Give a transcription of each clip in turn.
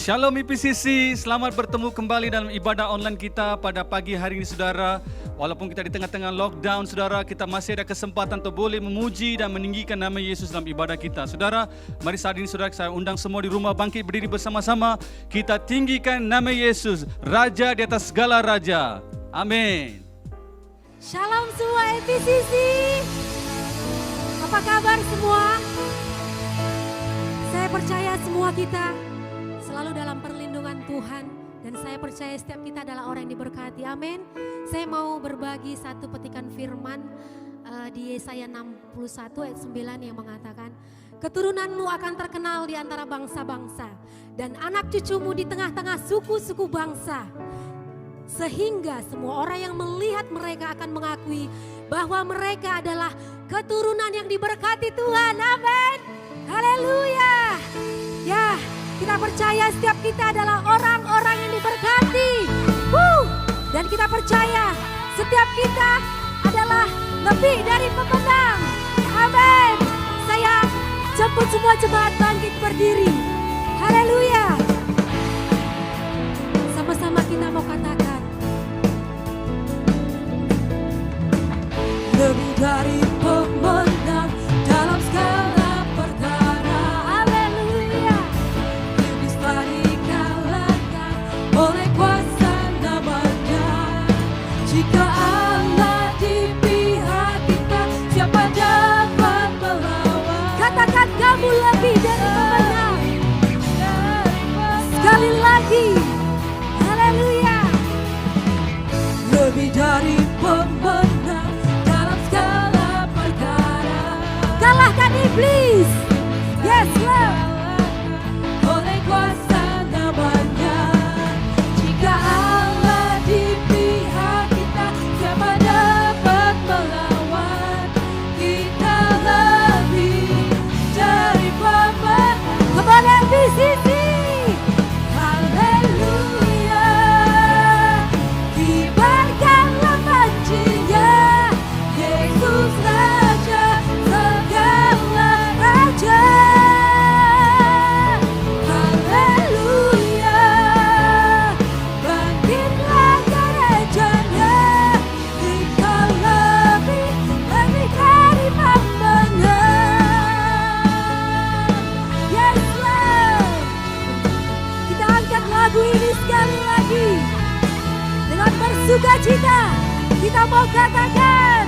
Shalom IPCC, selamat bertemu kembali dalam ibadah online kita pada pagi hari ini saudara. Walaupun kita di tengah-tengah lockdown saudara, kita masih ada kesempatan untuk boleh memuji dan meninggikan nama Yesus dalam ibadah kita. Saudara, mari saat ini saudara saya undang semua di rumah bangkit berdiri bersama-sama. Kita tinggikan nama Yesus, Raja di atas segala Raja. Amin. Shalom semua IPCC. Apa kabar semua? Saya percaya semua kita selalu dalam perlindungan Tuhan, dan saya percaya setiap kita adalah orang yang diberkati. Amin. Saya mau berbagi satu petikan firman di Yesaya 61 ayat 9 yang mengatakan, keturunanmu akan terkenal di antara bangsa-bangsa dan anak cucumu di tengah-tengah suku-suku bangsa. Sehingga semua orang yang melihat mereka akan mengakui bahwa mereka adalah keturunan yang diberkati Tuhan. Amin. Haleluya. Ya, kita percaya setiap kita adalah orang-orang yang diberkati. Dan kita percaya setiap kita adalah lebih dari pemenang. Amin. Saya jemput semua jemaat bangkit berdiri. Haleluya. Sama-sama kita mau katakan, lebih dari pemenang dalam segala perkara. Haleluya. Iblis telah dikalahkan oleh kuasa namanya. Jika Allah di pihak kita, siapa dapat melawan? Katakan kamu lebih dari pemenang. Sekali lagi. Haleluya. Lebih dari pemenang dalam segala perkara. Kalahkan iblis. Yes, Lord. Oleh kuasa namanya. Jika Allah di pihak kita, siapa dapat melawan? Kita lebih dari pemenang. Kembali IPCC. Haleluya. Kibarkanlah pancinya, Yesus Raja segala raja. Haleluya. Bangkitlah gerejanya, kita lebih dari pemenang. Yes, Lord. Kita angkat lagu ini sekali lagi. Dengan bersukacita kita mau katakan,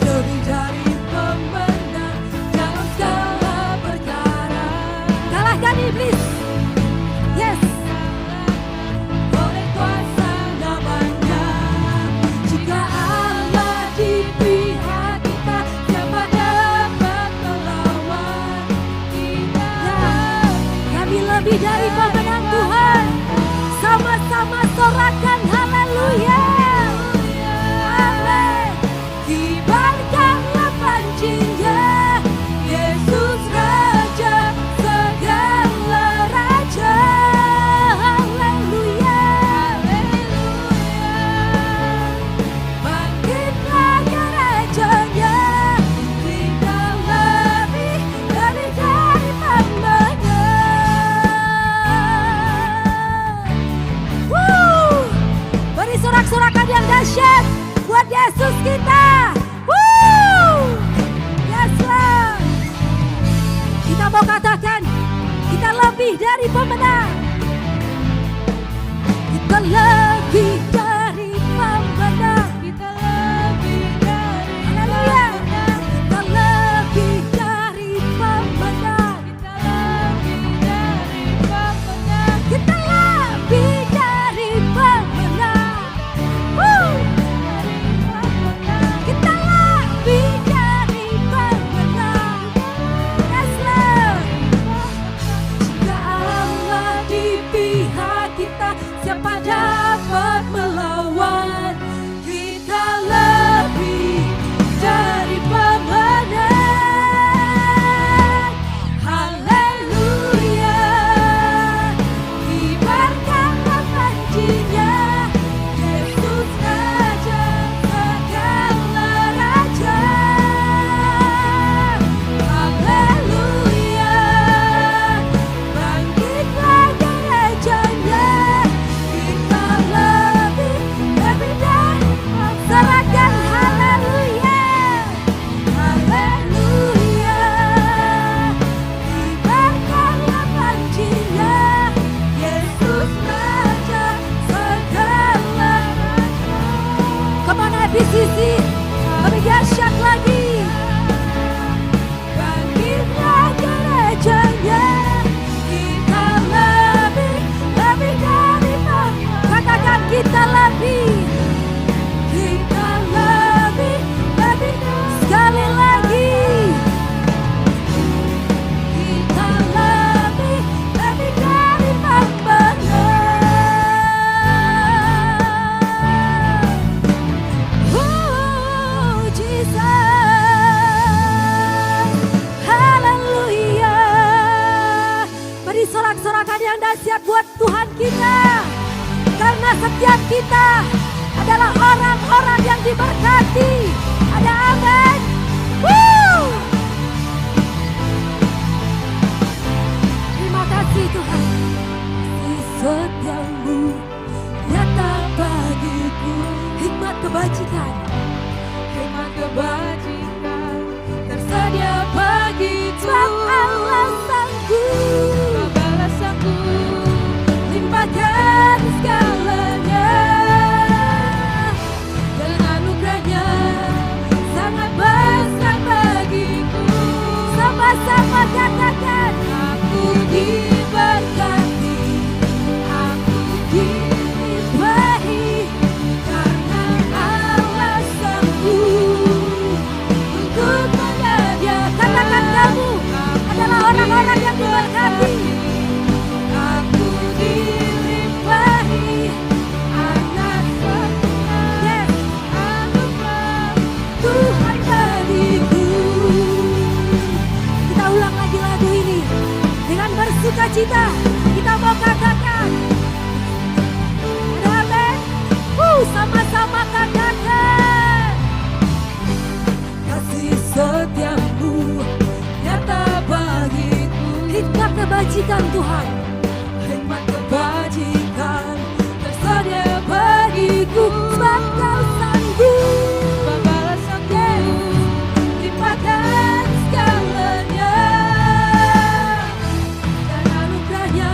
lebih dari pemenang dalam segala perkara. Kalahkan iblis. Yes. Oleh kuasa namanya. Jika Allah di pihak kita, siapa dapat melawan? Kita, kami lebih dari pemenang Tuhan. Sama-sama sorakan haleluya. di sisi lebih dahsyat lagi. Bangkitlah gerejanya, kita lebih dari Bapa. Katakan kita lebih sekali lagi. Kita lebih dari Bapa. Oh Jesus, haleluya. Beri sorak-sorakan yang dahsyat buat Tuhan kita, karena setiap kita adalah orang-orang yang diberkati. Ada amin. Woo! Terima kasih Tuhan. Setiamu nyata bagiku. Hikmat kebajikan tersedia bagiku. Sebab alasanku limpahkan segalanya, dan anugerahnya sangat besar bagiku. Sama-sama katakan, aku diberkati, aku dilimpahi, karena alasanku untuk menjadi. Katakan kamu adalah orang-orang yang diberkati. Aku dilimpahi anak setia, anugerah Tuhan bagiku. Kita ulang lagi lagu ini dengan bersuka cita. Kita mau katakan, amin. Sama-sama katakan, kasih setiamu nyata bagiku. Hikmat kebajikan Tuhan, hikmat kebajikan tersedia bagiku. Sebab Kau sanggup, limpahkan segalanya, dan anugerahnya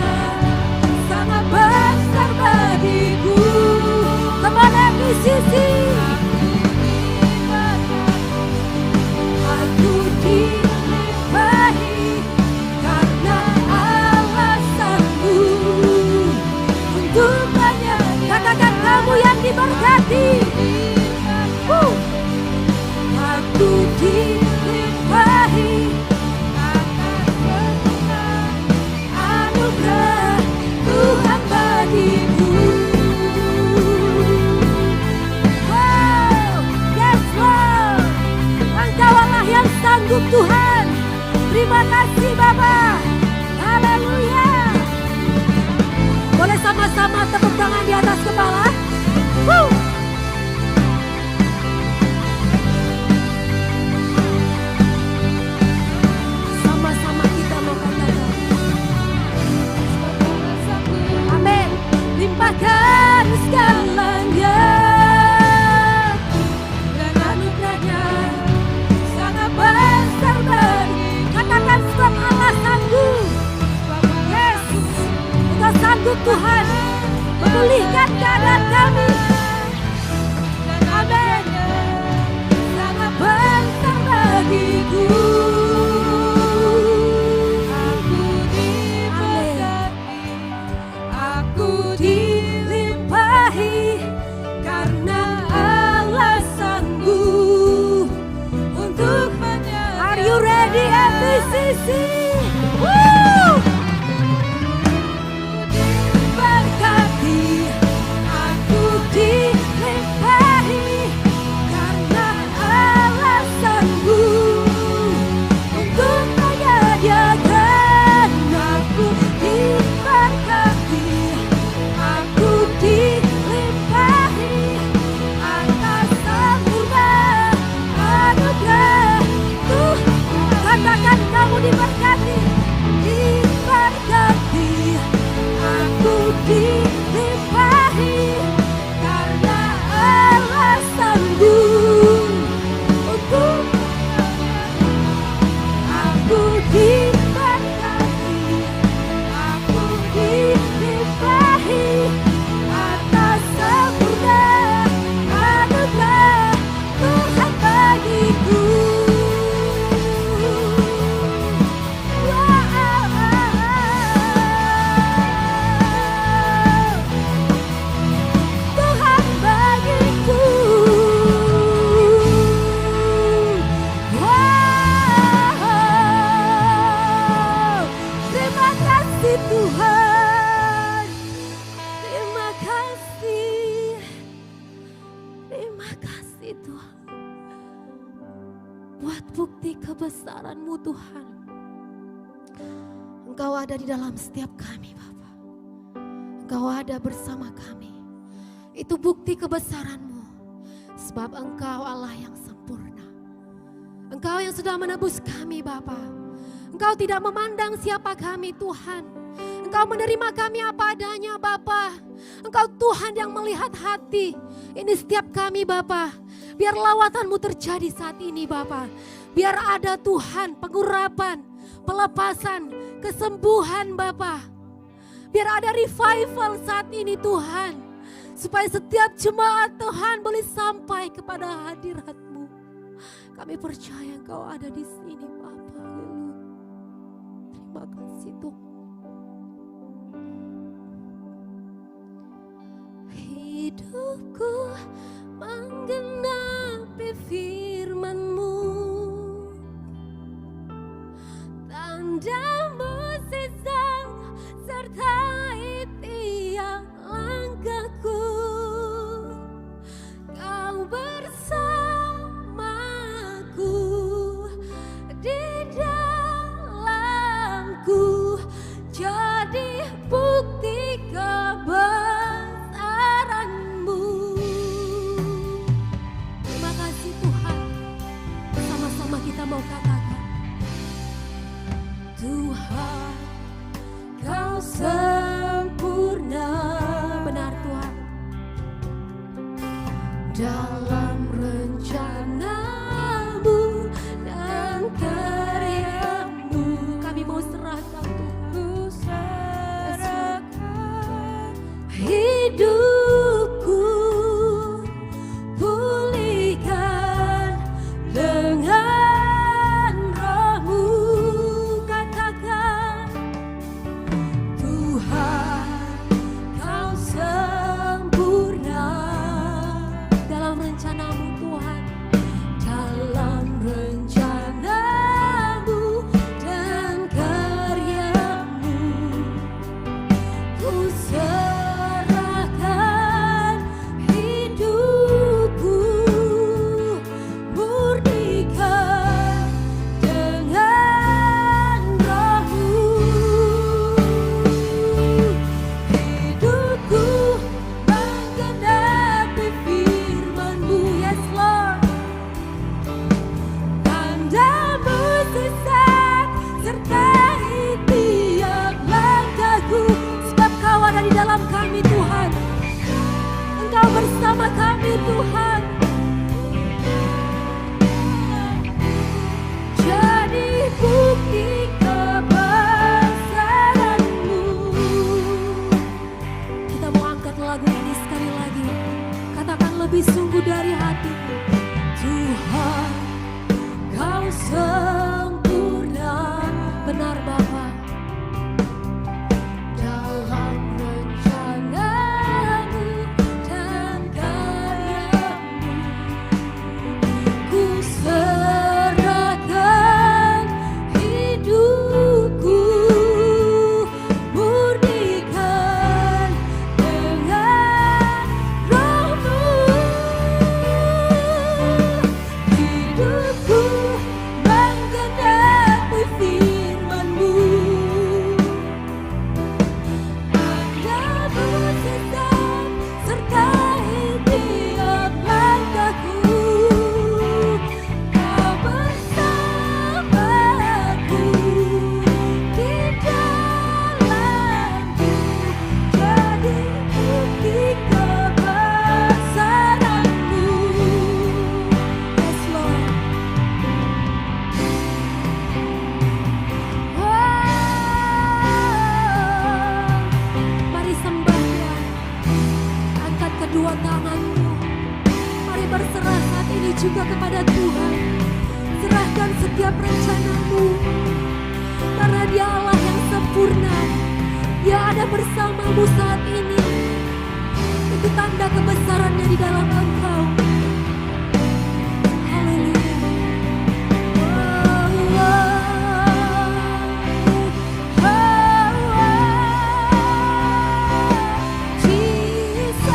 kasih Tuhan. Buat bukti kebesaran-Mu Tuhan. Engkau ada di dalam setiap kami Bapa. Engkau ada bersama kami. Itu bukti kebesaran-Mu. Sebab Engkau Allah yang sempurna. Engkau yang sudah menebus kami Bapa. Engkau tidak memandang siapa kami Tuhan. Engkau menerima kami apa adanya Bapa. Engkau Tuhan yang melihat hati. Ini setiap kami Bapa. Biar lawatan-Mu terjadi saat ini Bapa. Biar ada Tuhan pengurapan, pelepasan, kesembuhan Bapa. Biar ada revival saat ini Tuhan. Supaya setiap jemaat Tuhan boleh sampai kepada hadirat-Mu. Kami percaya Engkau ada di sini Bapa. Haleluya. Terima kasih Tuhan. Hidupku menggenapi firman-Mu. Tanda mukjizat sertai tiap langkahku. Kau bersamaku di dalamku. Jadi bukti kebesaran-Mu. Terima kasih Tuhan. Sama-sama kita mau katakan, Tuhan, Kau sempurna. Benar Tuhan. Dalam rencana-Mu dan karya-Mu. Kami mau serahkan Tuhan. Serahkan hidupku. Pulihkan dengan Roh-Mu. Katakan, Tuhan, Kau sempurna. Dalam rencana-Mu Tuhan. Dalam rencana-Mu dan karya-Mu. Ku serahkan hidupku. Murnikan dengan Roh-Mu. Hidupku menggenapi firman-Mu. Yes Lord. Tanda mukjizat sertai tiap langkahku. Sebab Kau ada di dalam kami Tuhan. Engkau bersama kami Tuhan. Jadi bukti kebesaran-Mu. Kita mau angkat lagu ini sekali lagi. Katakan lebih sungguh dari hati. Tuhan, Kau sempurna. Benar Bapa. Dalam rencana-Mu dan karya-Mu. Ku serahkan hidupku. Murnikan dengan Roh-Mu. Hidupku menggenapi firman-Mu. Tanda mukjizat sertai tiap langkahku. Kau bersamaku di dalamku. Jadi bukti kebesaran-Mu. Yes Lord. Mari sembah Tuhan. Angkat kedua tangan-Mu. Mari berserah saat ini juga kepada Tuhan. Serahkan setiap rencana-Mu. Karena Dia Allah yang sempurna. Dia ada bersama-Mu saat ini. Itu tanda kebesaran-Nya di dalam Engkau. Haleluya. Jesus.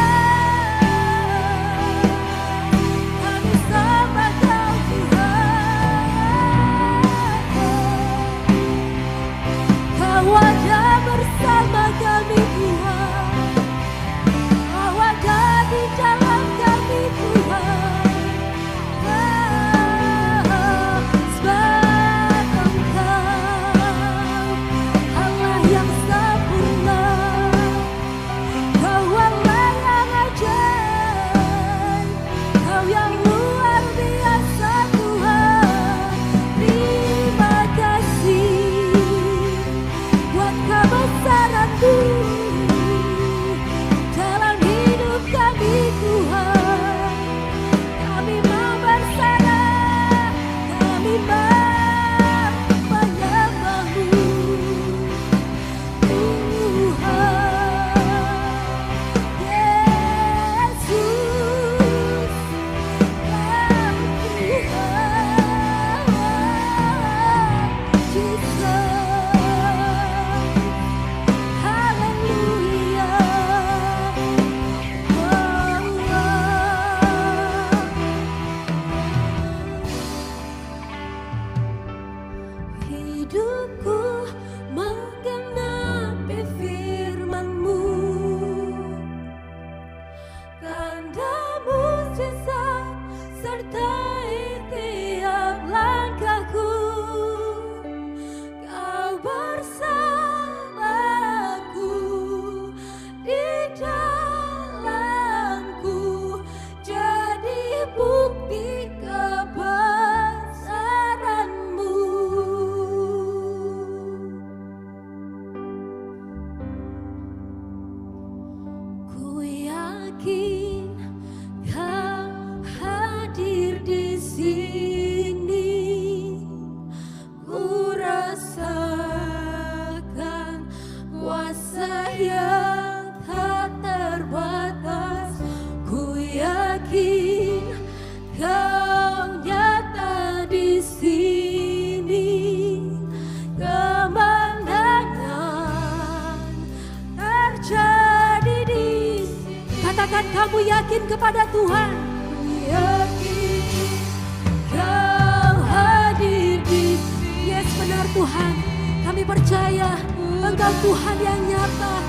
menyertai tiap langkahku. Kau bersamaku di dalamku, jadi bukti kebesaranmu. Ku yakin Kau hadir di sini. Ku rasakan kuasa yang tak terbatas. Ku yakin Kau nyata di sini. Kemenangan terjadi di sini. Katakan kamu yakin kepada Tuhan. Yakin Kau hadir di sini. Yes, benar Tuhan. Kami percaya Engkau Tuhan yang nyata.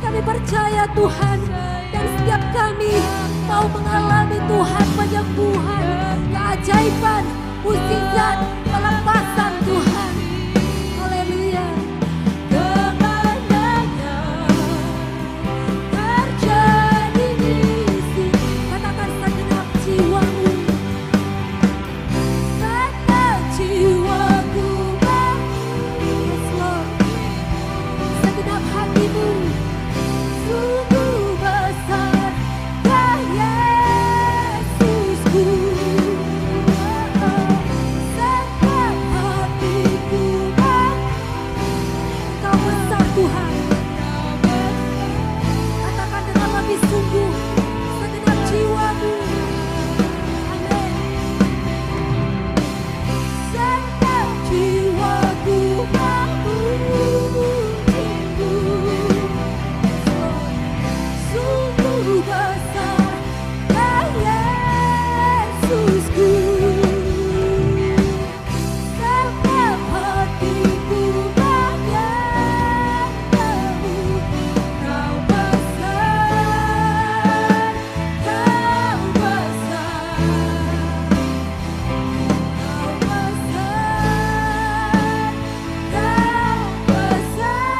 Kami percaya Tuhan. Dan setiap kami mau mengalami Tuhan penyembuhan, keajaiban, mukjizat, pelepasan Tuhan. Haleluya. Kemenangan terjadi di sini. Katakan segenap jiwamu, segenap jiwaku. Yes Lord. Segenap hatimu. Sungguh besar ya Yesusku. Segenap hatiku. Engkau besar Tuhan. Katakan dengan lebih sungguh, segenap jiwamu. Amin. Segenap jiwaku memujimu. Sungguh besar ya Yesusku. Segenap hatiku menyembahmu. Kau besar, Kau besar, Kau besar, Kau besar.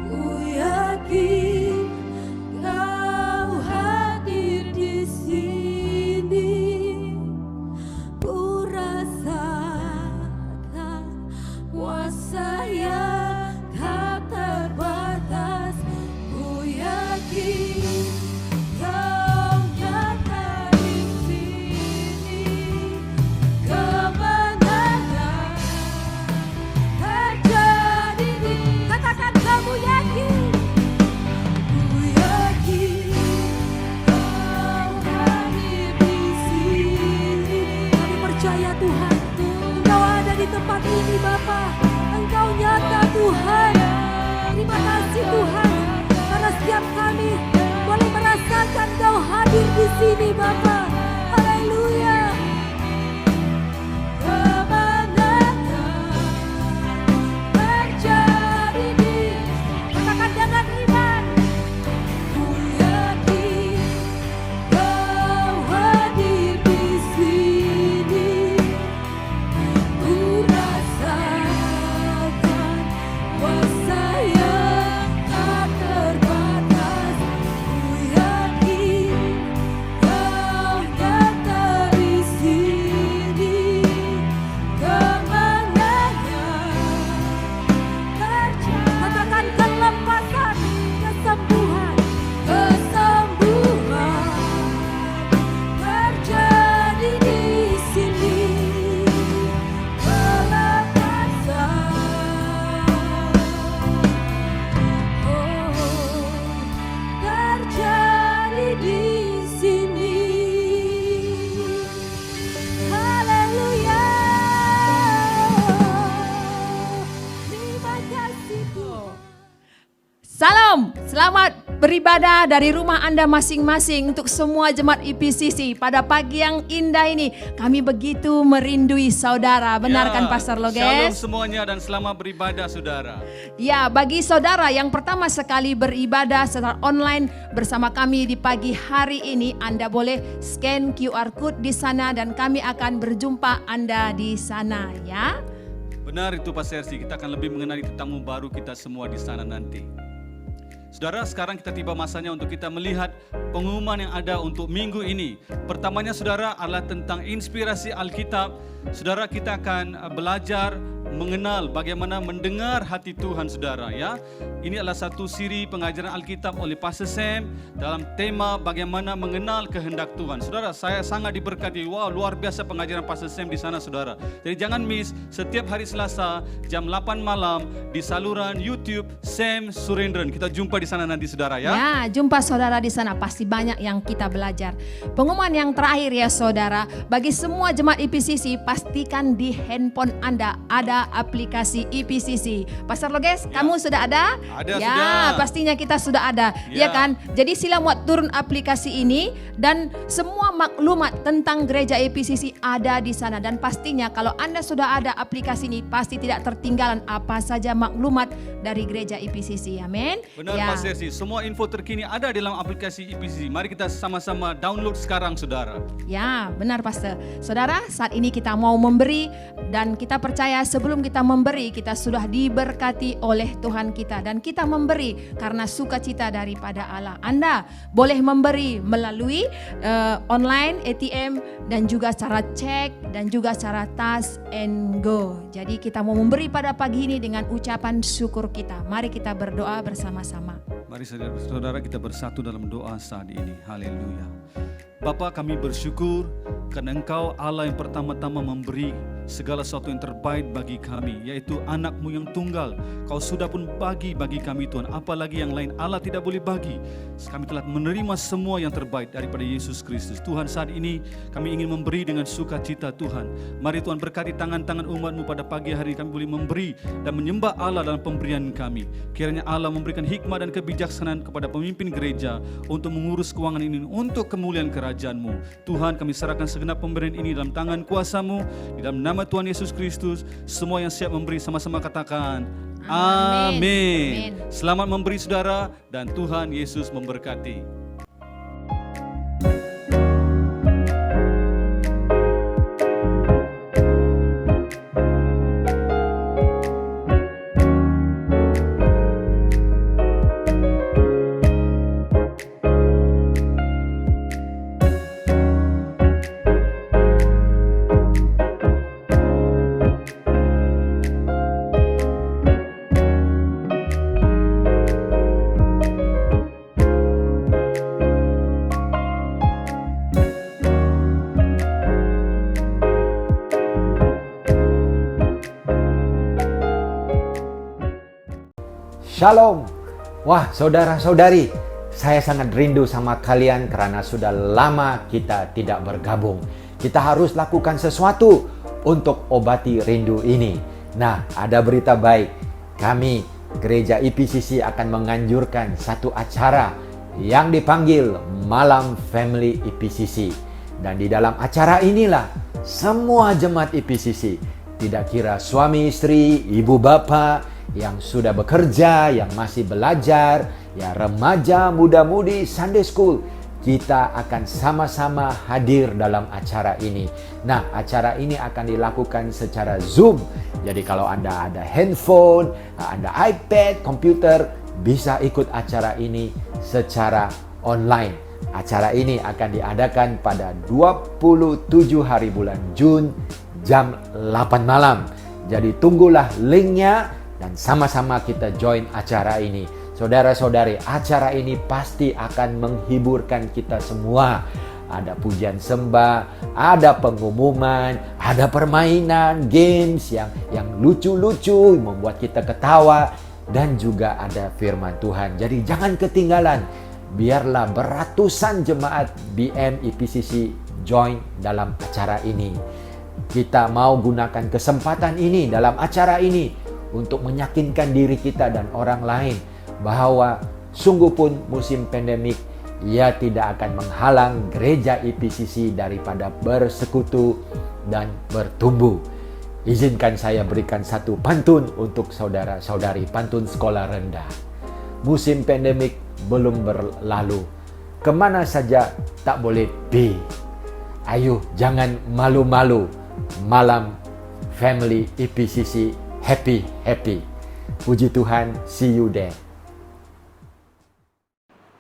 Ku yakin Kau hadir di sini. Ku rasakan kuasa yang tak terbatas. Ku yakin Kau nyata di sini. Kemenangan terjadi di. Katakan kamu yakin. Ku yakin Kau hadir di sini. Kami percaya Tuhan, Engkau ada di tempat ini Bapa. Engkau nyata Tuhan. Terima kasih Tuhan, karena setiap kami beribadah dari rumah Anda masing-masing. Untuk semua jemaat IPCC pada pagi yang indah ini, kami begitu merindui saudara. Benar kan Pastor Shalom Loges? semuanya dan selamat beribadah saudara. Ya, bagi saudara yang pertama sekali beribadah secara online bersama kami di pagi hari ini, Anda boleh scan QR Code di sana dan kami akan berjumpa Anda di sana ya. Benar itu Pak Sersi, kita akan lebih mengenali tetamu baru kita semua di sana nanti. Saudara, sekarang kita tiba masanya untuk kita melihat pengumuman yang ada untuk minggu ini. Pertamanya saudara adalah tentang inspirasi Alkitab. Saudara, kita akan belajar mengenal bagaimana mendengar hati Tuhan saudara ya. Ini adalah satu siri pengajaran Alkitab oleh Pastor Sam dalam tema bagaimana mengenal kehendak Tuhan. Saudara, saya sangat diberkati. Wow, luar biasa pengajaran Pastor Sam di sana saudara. Jadi jangan miss setiap hari Selasa jam 8 malam di saluran YouTube Sam Surendran. Kita jumpa di sana nanti saudara ya. Ya, jumpa saudara di sana, pasti banyak yang kita belajar. Pengumuman yang terakhir ya saudara, bagi semua jemaat IPCC, pastikan di handphone Anda ada aplikasi IPCC. Pastor Loges, kamu sudah ada? Ada, ya, sudah. pastinya kita sudah ada, ya kan? Jadi sila muat turun aplikasi ini dan semua maklumat tentang gereja IPCC ada di sana. Dan pastinya kalau Anda sudah ada aplikasi ini, pasti tidak tertinggalan apa saja maklumat dari gereja IPCC. Amin. Benar Ya. Pak Sersi, semua info terkini ada dalam aplikasi IPCC. Mari kita sama-sama download sekarang saudara. Ya, benar Pastor. Saudara, saat ini kita mau memberi dan kita percaya sebelum kita memberi, kita sudah diberkati oleh Tuhan kita dan kita memberi karena sukacita daripada Allah. Anda boleh memberi melalui online ATM dan juga cara cek dan juga cara touch and go. Jadi kita mau memberi pada pagi ini dengan ucapan syukur kita. Mari kita berdoa bersama-sama. Mari saudara kita bersatu dalam doa saat ini. Haleluya. Bapa, kami bersyukur karena Engkau Allah yang pertama-tama memberi segala sesuatu yang terbaik bagi kami, yaitu anak-Mu yang tunggal. Kau sudah pun bagi kami Tuhan, apalagi yang lain Allah tidak boleh bagi. Kami telah menerima semua yang terbaik daripada Yesus Kristus. Tuhan, saat ini kami ingin memberi dengan sukacita Tuhan. Mari Tuhan berkati tangan-tangan umat-Mu pada pagi hari ini, kami boleh memberi dan menyembah Allah dalam pemberian kami. Kiranya Allah memberikan hikmat dan kebijaksanaan kepada pemimpin gereja untuk mengurus keuangan ini untuk kemuliaan kerajaan-Mu. Tuhan, kami serahkan segenap pemberian ini dalam tangan kuasa-Mu, di dalam nama Tuhan Yesus Kristus. Semua yang siap memberi sama-sama katakan Amin. amin. Amin. Selamat memberi saudara dan Tuhan Yesus memberkati. Shalom. Wah, saudara-saudari, saya sangat rindu sama kalian karena sudah lama kita tidak bergabung. Kita harus lakukan sesuatu untuk obati rindu ini. Nah, ada berita baik. Kami, Gereja IPCC akan menganjurkan satu acara yang dipanggil Malam Family IPCC. Dan di dalam acara inilah semua jemaat IPCC, tidak kira suami istri, ibu bapak, yang sudah bekerja, yang masih belajar, ya remaja, muda-mudi, Sunday School, kita akan sama-sama hadir dalam acara ini. Nah, acara ini akan dilakukan secara Zoom. Jadi kalau Anda ada handphone, Anda iPad, komputer, bisa ikut acara ini secara online. Acara ini akan diadakan pada 27 hari bulan Jun jam 8 malam. Jadi tunggulah linknya dan sama-sama kita join acara ini. Saudara-saudari, acara ini pasti akan menghiburkan kita semua. Ada pujian sembah, ada pengumuman, ada permainan, games yang lucu-lucu, membuat kita ketawa, dan juga ada firman Tuhan. Jadi jangan ketinggalan. Biarlah beratusan jemaat BM IPCC join dalam acara ini. Kita mau gunakan kesempatan ini dalam acara ini untuk meyakinkan diri kita dan orang lain bahwa Sungguh pun musim pandemik, ia tidak akan menghalang gereja IPCC daripada bersekutu dan bertumbuh. Izinkan saya berikan satu pantun untuk saudara-saudari, pantun sekolah rendah. Musim pandemik belum berlalu, kemana saja tak boleh pergi. Ayo jangan malu-malu, malam family IPCC happy. Puji Tuhan, see you there.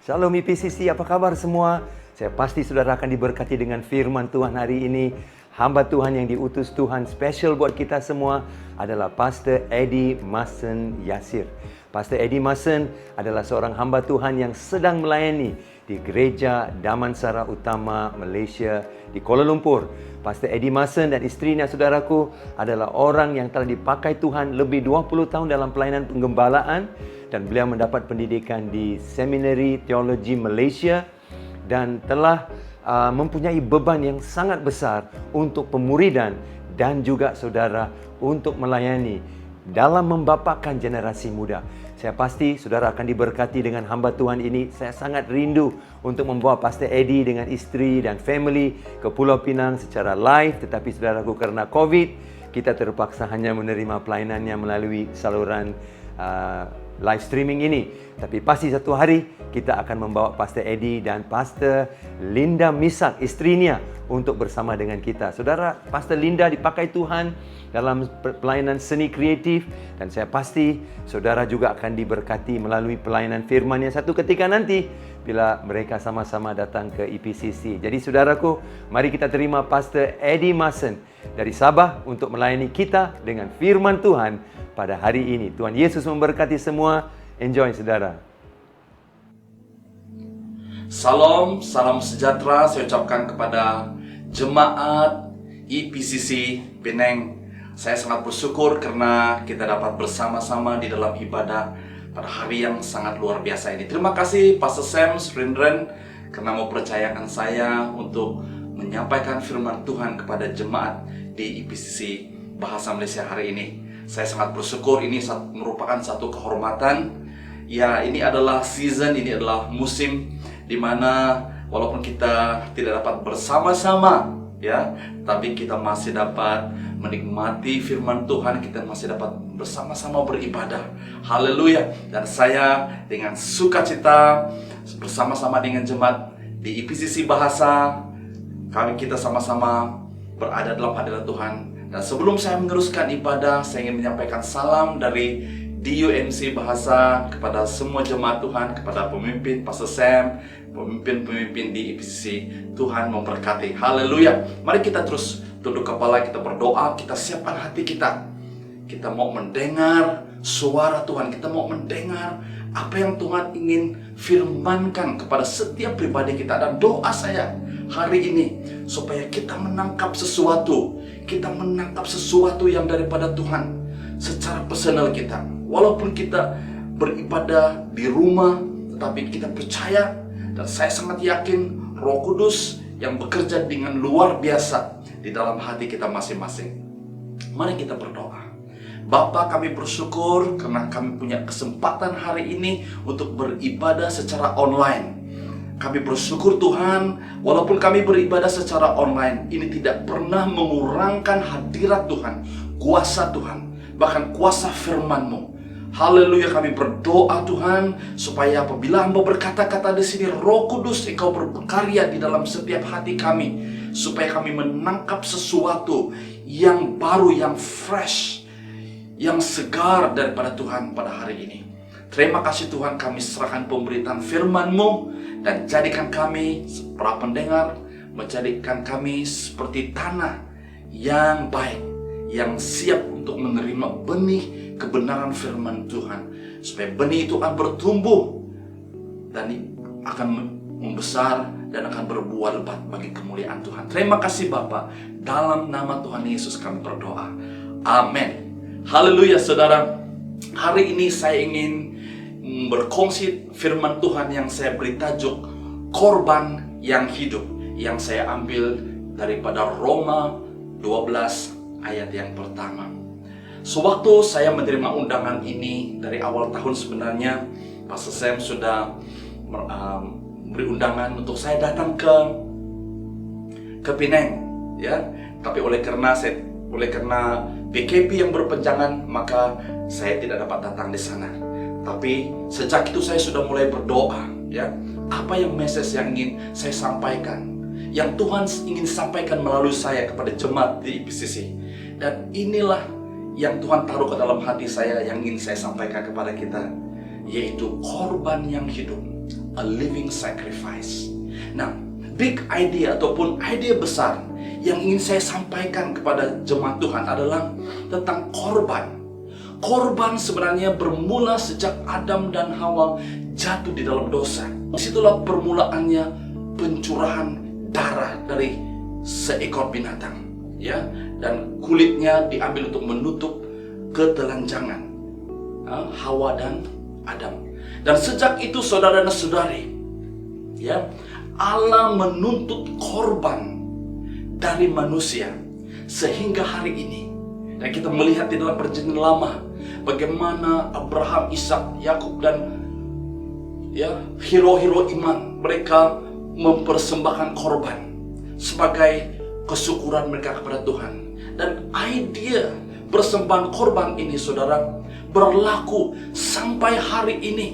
Shalom IPCC, apa kabar semua? Saya pasti saudara akan diberkati dengan firman Tuhan hari ini. Hamba Tuhan yang diutus Tuhan spesial buat kita semua adalah Pastor Eddie Masen Yasir. Pastor Eddie Masen adalah seorang hamba Tuhan yang sedang melayani di Gereja Damansara Utama Malaysia di Kuala Lumpur. Pastor Eddie Masen dan isterinya, saudaraku, adalah orang yang telah dipakai Tuhan lebih 20 tahun dalam pelayanan penggembalaan, dan beliau mendapat pendidikan di Seminari Teologi Malaysia dan telah mempunyai beban yang sangat besar untuk pemuridan dan juga saudara untuk melayani dalam membapakan generasi muda. Saya pasti saudara akan diberkati dengan hamba Tuhan ini. Saya sangat rindu untuk membawa Pastor Eddie dengan isteri dan family ke Pulau Pinang secara live. Tetapi saudaraku, karena COVID, kita terpaksa hanya menerima pelayanannya melalui saluran live streaming ini. Tapi pasti satu hari kita akan membawa Pastor Eddie dan Pastor Linda Misak, istrinya, untuk bersama dengan kita. Saudara, Pastor Linda dipakai Tuhan dalam pelayanan seni kreatif, dan saya pasti saudara juga akan diberkati melalui pelayanan firman-Nya satu ketika nanti bila mereka sama-sama datang ke IPCC. Jadi saudaraku, mari kita terima Pastor Eddie Masen dari Sabah untuk melayani kita dengan firman Tuhan pada hari ini. Tuhan Yesus memberkati semua. Enjoy saudara. Salam, salam sejahtera saya ucapkan kepada jemaat IPCC Penang. Saya sangat bersyukur karena kita dapat bersama-sama di dalam ibadah pada hari yang sangat luar biasa ini. Terima kasih Pastor Sam Srindren karena mau percayakan saya untuk menyampaikan firman Tuhan kepada jemaat di IPCC Bahasa Malaysia hari ini. Saya sangat bersyukur, ini merupakan satu kehormatan. Ya, ini adalah season, ini adalah musim di mana walaupun kita tidak dapat bersama-sama, ya, tapi kita masih dapat menikmati firman Tuhan, kita masih dapat bersama-sama beribadah. Haleluya. Dan saya dengan sukacita bersama-sama dengan jemaat di IPCC Bahasa, kita sama-sama berada dalam hadirat Tuhan. Dan sebelum saya meneruskan ibadah, saya ingin menyampaikan salam dari DUMC Bahasa kepada semua jemaat Tuhan, kepada pemimpin Pastor Sam, pemimpin-pemimpin di IPCC. Tuhan memberkati. Haleluya. Mari kita terus tunduk kepala, kita berdoa, kita siapkan hati kita. Kita mau mendengar suara Tuhan, kita mau mendengar apa yang Tuhan ingin firmankan kepada setiap pribadi kita. Dan doa saya hari ini supaya kita menangkap sesuatu, yang daripada Tuhan secara personal kita. Walaupun kita beribadah di rumah, tetapi kita percaya dan saya sangat yakin Roh Kudus yang bekerja dengan luar biasa di dalam hati kita masing-masing. Mari kita berdoa. Bapa, kami bersyukur karena kami punya kesempatan hari ini untuk beribadah secara online. Kami bersyukur Tuhan, walaupun kami beribadah secara online, ini tidak pernah mengurangkan hadirat Tuhan, kuasa Tuhan, bahkan kuasa firman-Mu. Haleluya, kami berdoa Tuhan, supaya apabila Hamba berkata-kata di sini, Roh Kudus Engkau berkarya di dalam setiap hati kami, supaya kami menangkap sesuatu yang baru, yang fresh, yang segar daripada Tuhan pada hari ini. Terima kasih Tuhan, kami serahkan pemberitaan firman-Mu dan jadikan kami para pendengar, menjadikan kami seperti tanah yang baik, yang siap untuk menerima benih kebenaran firman Tuhan, supaya benih itu akan bertumbuh dan akan membesar dan akan berbuah lebat bagi kemuliaan Tuhan. Terima kasih Bapa, dalam nama Tuhan Yesus kami berdoa. Amin. Haleluya saudara. Hari ini saya ingin berkongsi firman Tuhan yang saya beri tajuk korban yang hidup, yang saya ambil daripada Roma 12 ayat yang pertama. Sewaktu saya menerima undangan ini dari awal tahun sebenarnya, Pastor Sam sudah beri undangan untuk saya datang ke Penang, ya. Tapi oleh karena PKP yang berpanjangan, maka saya tidak dapat datang di sana. Tapi sejak itu saya sudah mulai berdoa, ya. Apa yang message yang ingin saya sampaikan, yang Tuhan ingin sampaikan melalui saya kepada jemaat di IPCC. Dan inilah yang Tuhan taruh ke dalam hati saya yang ingin saya sampaikan kepada kita, yaitu korban yang hidup, a living sacrifice. Nah, big idea ataupun ide besar yang ingin saya sampaikan kepada jemaat Tuhan adalah tentang korban. Korban sebenarnya bermula sejak Adam dan Hawa jatuh di dalam dosa. Disitulah permulaannya pencurahan darah dari seekor binatang, ya, dan kulitnya diambil untuk menutup ketelanjangan Hawa dan Adam. Dan sejak itu, saudara dan saudari, ya, Allah menuntut korban dari manusia sehingga hari ini. Dan kita melihat di dalam perjanjian lama bagaimana Abraham, Ishak, Yakub dan hero-hero iman mereka mempersembahkan korban sebagai kesyukuran mereka kepada Tuhan. Dan idea persembahan korban ini, saudara, berlaku sampai hari ini,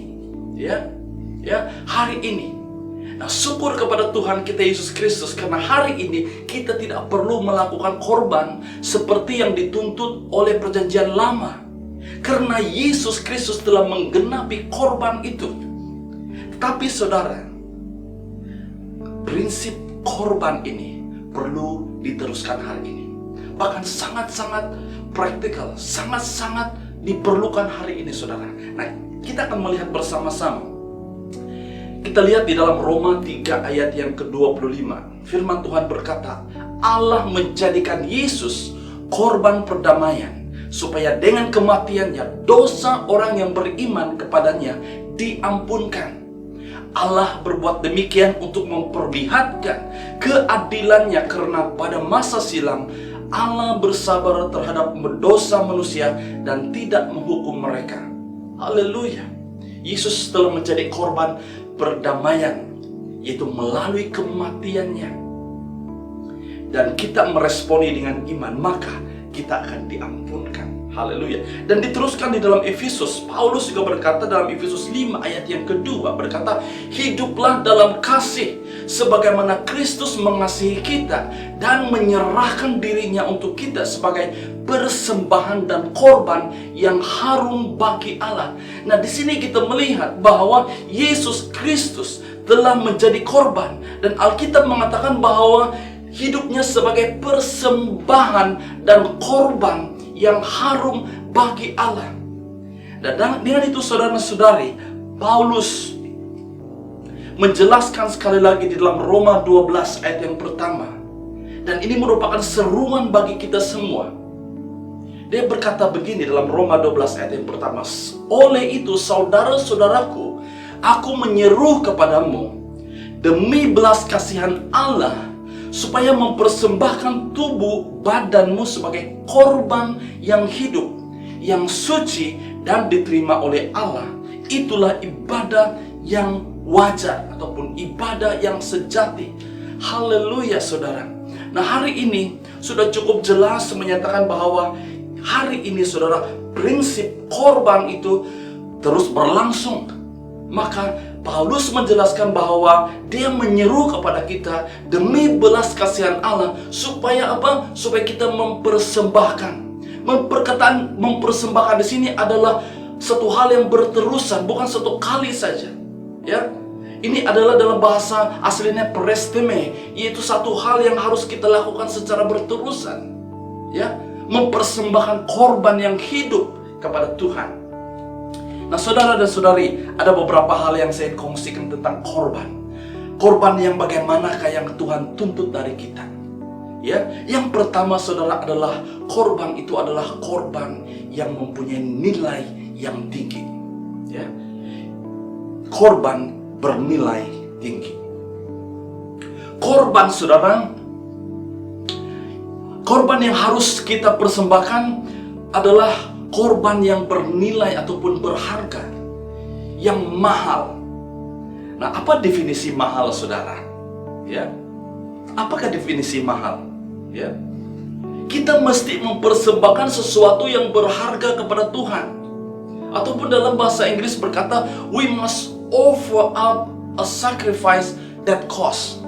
ya, hari ini. Nah, syukur kepada Tuhan kita Yesus Kristus, karena hari ini kita tidak perlu melakukan korban seperti yang dituntut oleh perjanjian lama, karena Yesus Kristus telah menggenapi korban itu. Tetapi saudara, prinsip korban ini perlu diteruskan hari ini. Bahkan sangat-sangat praktikal, sangat-sangat diperlukan hari ini, saudara. Nah, kita akan melihat bersama-sama. Kita lihat di dalam Roma 3 ayat yang ke-25. Firman Tuhan berkata, Allah menjadikan Yesus korban perdamaian, supaya dengan kematiannya dosa orang yang beriman kepadanya diampunkan. Allah berbuat demikian untuk memperlihatkan keadilannya, karena pada masa silam Allah bersabar terhadap dosa manusia dan tidak menghukum mereka. Haleluya. Yesus telah menjadi korban perdamaian, yaitu melalui kematiannya. Dan kita meresponi dengan iman, maka kita akan diampunkan. Haleluya. Dan diteruskan di dalam Efesus, Paulus juga berkata dalam Efesus 5 ayat yang kedua, berkata, hiduplah dalam kasih sebagaimana Kristus mengasihi kita dan menyerahkan dirinya untuk kita sebagai persembahan dan korban yang harum bagi Allah. Nah, di sini kita melihat bahwa Yesus Kristus telah menjadi korban, dan Alkitab mengatakan bahwa hidupnya sebagai persembahan dan korban yang harum bagi Allah. Dan dengan itu, saudara-saudari, Paulus menjelaskan sekali lagi di dalam Roma 12 ayat yang pertama. Dan ini merupakan seruan bagi kita semua. Dia berkata begini dalam Roma 12 ayat yang pertama, oleh itu, saudara-saudaraku, aku menyeru kepadamu demi belas kasihan Allah, supaya mempersembahkan tubuh badanmu sebagai korban yang hidup, yang suci dan diterima oleh Allah. Itulah ibadah yang wajar ataupun ibadah yang sejati. Haleluya, saudara. Nah, hari ini sudah cukup jelas menyatakan bahwa hari ini, saudara, prinsip korban itu terus berlangsung. Maka Paulus menjelaskan bahwa dia menyeru kepada kita demi belas kasihan Allah, supaya apa? Supaya kita mempersembahkan. Mempersembahkan di sini adalah satu hal yang berterusan, bukan satu kali saja. Ya, ini adalah dalam bahasa aslinya peresteme, yaitu satu hal yang harus kita lakukan secara berterusan. Ya, mempersembahkan korban yang hidup kepada Tuhan. Nah, saudara dan saudari, ada beberapa hal yang saya kongsikan tentang korban. Korban yang bagaimanakah yang Tuhan tuntut dari kita? Ya, yang pertama, saudara, adalah korban itu adalah korban yang mempunyai nilai yang tinggi. Ya, korban bernilai tinggi. Korban, saudara, korban yang harus kita persembahkan adalah korban yang bernilai ataupun berharga, yang mahal. Nah, apa definisi mahal, saudara? Ya, apakah definisi mahal? Ya, kita mesti mempersembahkan sesuatu yang berharga kepada Tuhan. Ataupun dalam bahasa Inggris berkata, we must offer up a sacrifice that costs.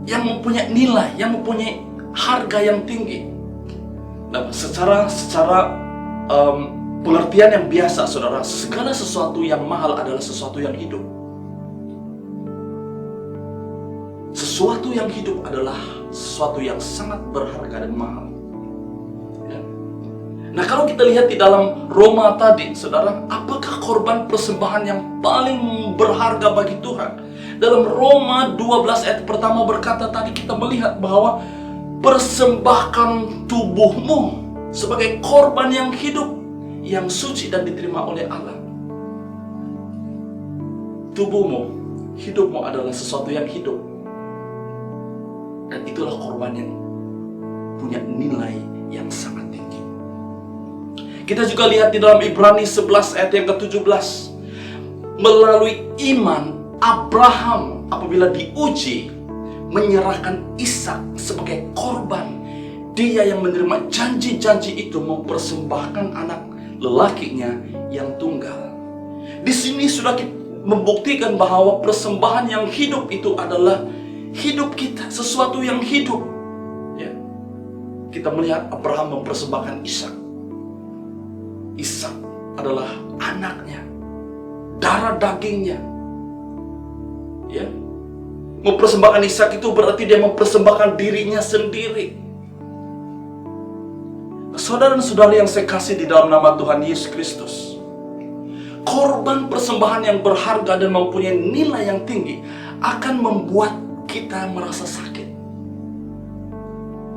Yang mempunyai nilai, yang mempunyai harga yang tinggi. Nah, secara pengertian yang biasa, saudara, segala sesuatu yang mahal adalah sesuatu yang hidup. Sesuatu yang hidup adalah sesuatu yang sangat berharga dan mahal. Ya. Nah, kalau kita lihat di dalam Roma tadi, saudara, apakah korban persembahan yang paling berharga bagi Tuhan? Dalam Roma 12 ayat pertama berkata, tadi kita melihat bahwa persembahkan tubuhmu sebagai korban yang hidup, yang suci dan diterima oleh Allah. Tubuhmu, hidupmu adalah sesuatu yang hidup. Dan itulah korban yang punya nilai yang sangat tinggi. Kita juga lihat di dalam Ibrani 11 ayat yang ke-17. Melalui iman, Abraham apabila diuji menyerahkan Ishak sebagai korban. Dia yang menerima janji-janji itu mempersembahkan anak lelakinya yang tunggal. Di sini sudah membuktikan bahwa persembahan yang hidup itu adalah hidup kita, sesuatu yang hidup. Ya. Kita melihat Abraham mempersembahkan Ishak. Ishak adalah anaknya, darah dagingnya. Ya. Mempersembahkan Ishak itu berarti dia mempersembahkan dirinya sendiri. Saudara dan saudari yang saya kasih di dalam nama Tuhan Yesus Kristus, korban persembahan yang berharga dan mempunyai nilai yang tinggi akan membuat kita merasa sakit.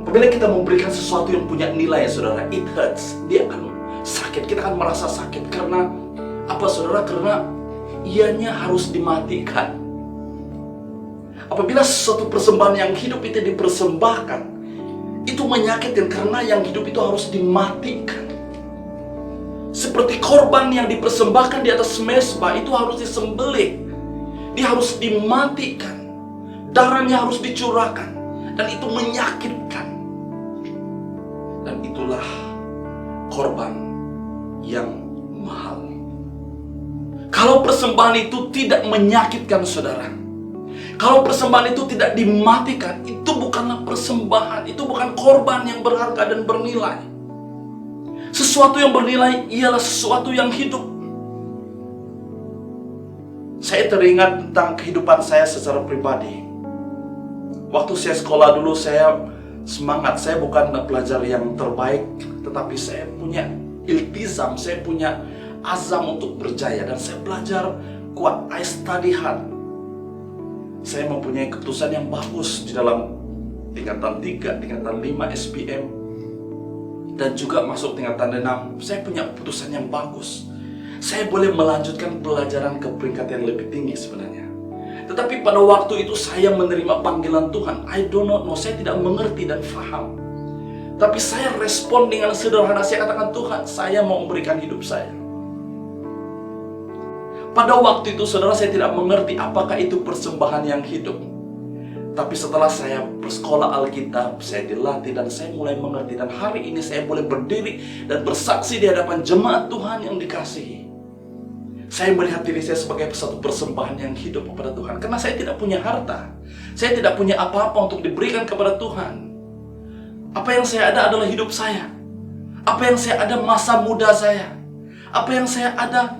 Apabila kita memberikan sesuatu yang punya nilai, saudara, it hurts. Dia akan sakit, kita akan merasa sakit. Karena apa, saudara? Karena ianya harus dimatikan. Apabila sesuatu persembahan yang hidup itu dipersembahkan, itu menyakitkan karena yang hidup itu harus dimatikan. Seperti korban yang dipersembahkan di atas mezbah itu harus disembelih. Dia harus dimatikan. Darahnya harus dicurahkan. Dan itu menyakitkan. Dan itulah korban yang mahal. Kalau persembahan itu tidak menyakitkan, saudara, kalau persembahan itu tidak dimatikan, itu bukanlah persembahan, itu bukan korban yang berharga dan bernilai. Sesuatu yang bernilai ialah sesuatu yang hidup. Saya teringat tentang kehidupan saya secara pribadi. Waktu saya sekolah dulu, saya semangat. Saya bukan pelajar yang terbaik, tetapi saya punya iltizam, saya punya azam untuk berjaya. Dan saya belajar kuat, I study hard. Saya mempunyai keputusan yang bagus di dalam tingkatan 3, tingkatan 5 SPM, dan juga masuk tingkatan 6. Saya punya keputusan yang bagus. Saya boleh melanjutkan pelajaran ke peringkat yang lebih tinggi sebenarnya. Tetapi pada waktu itu saya menerima panggilan Tuhan. I do not know, saya tidak mengerti dan faham. Tapi saya respon dengan sederhana. Saya katakan, Tuhan, saya mau memberikan hidup saya. Pada waktu itu, saudara, saya tidak mengerti apakah itu persembahan yang hidup. Tapi setelah saya bersekolah Alkitab, saya dilatih dan saya mulai mengerti. Dan hari ini saya boleh berdiri dan bersaksi di hadapan jemaat Tuhan yang dikasihi. Saya melihat diri saya sebagai satu persembahan yang hidup kepada Tuhan. Karena saya tidak punya harta. Saya tidak punya apa-apa untuk diberikan kepada Tuhan. Apa yang saya ada adalah hidup saya. Apa yang saya ada masa muda saya. Apa yang saya ada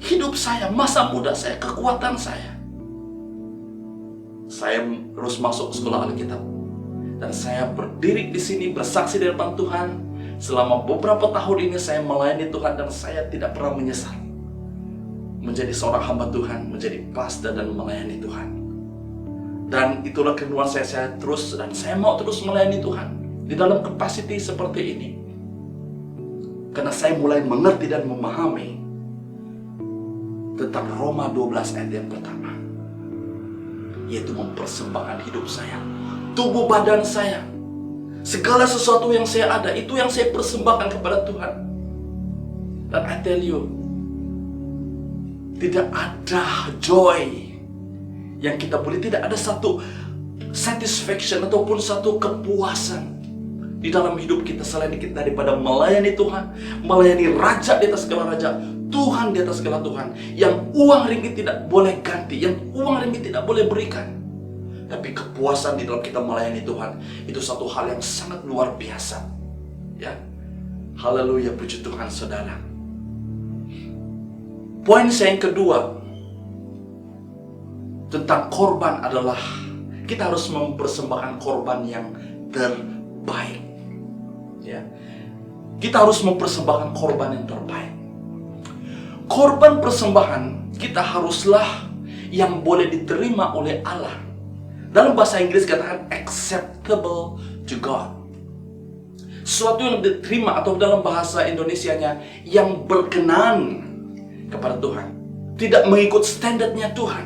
hidup saya, masa muda saya, kekuatan saya. Saya terus masuk sekolah Alkitab. Dan saya berdiri di sini bersaksi di depan Tuhan. Selama beberapa tahun ini saya melayani Tuhan dan saya tidak pernah menyesal. Menjadi seorang hamba Tuhan, menjadi pastor dan melayani Tuhan. Dan itulah kerinduan saya terus, dan saya mau terus melayani Tuhan di dalam capacity seperti ini. Karena saya mulai mengerti dan memahami tentang Roma 12 ayat yang pertama, yaitu mempersembahkan hidup saya, tubuh badan saya, segala sesuatu yang saya ada, itu yang saya persembahkan kepada Tuhan. Dan I tell you, tidak ada joy yang kita boleh, tidak ada satu satisfaction ataupun satu kepuasan di dalam hidup kita selain kita daripada melayani Tuhan, melayani Raja di atas segala Raja, Tuhan di atas segala Tuhan, yang uang ringgit tidak boleh ganti, yang uang ringgit tidak boleh berikan. Tapi kepuasan di dalam kita melayani Tuhan itu satu hal yang sangat luar biasa. Ya, haleluya, puji Tuhan, saudara. Poin saya yang kedua tentang korban adalah kita harus mempersembahkan korban yang terbaik. Ya, kita harus mempersembahkan korban yang terbaik. Korban persembahan kita haruslah yang boleh diterima oleh Allah. Dalam bahasa Inggris katakan acceptable to God. Sesuatu yang diterima, atau dalam bahasa Indonesianya yang berkenan kepada Tuhan, tidak mengikut standarnya Tuhan.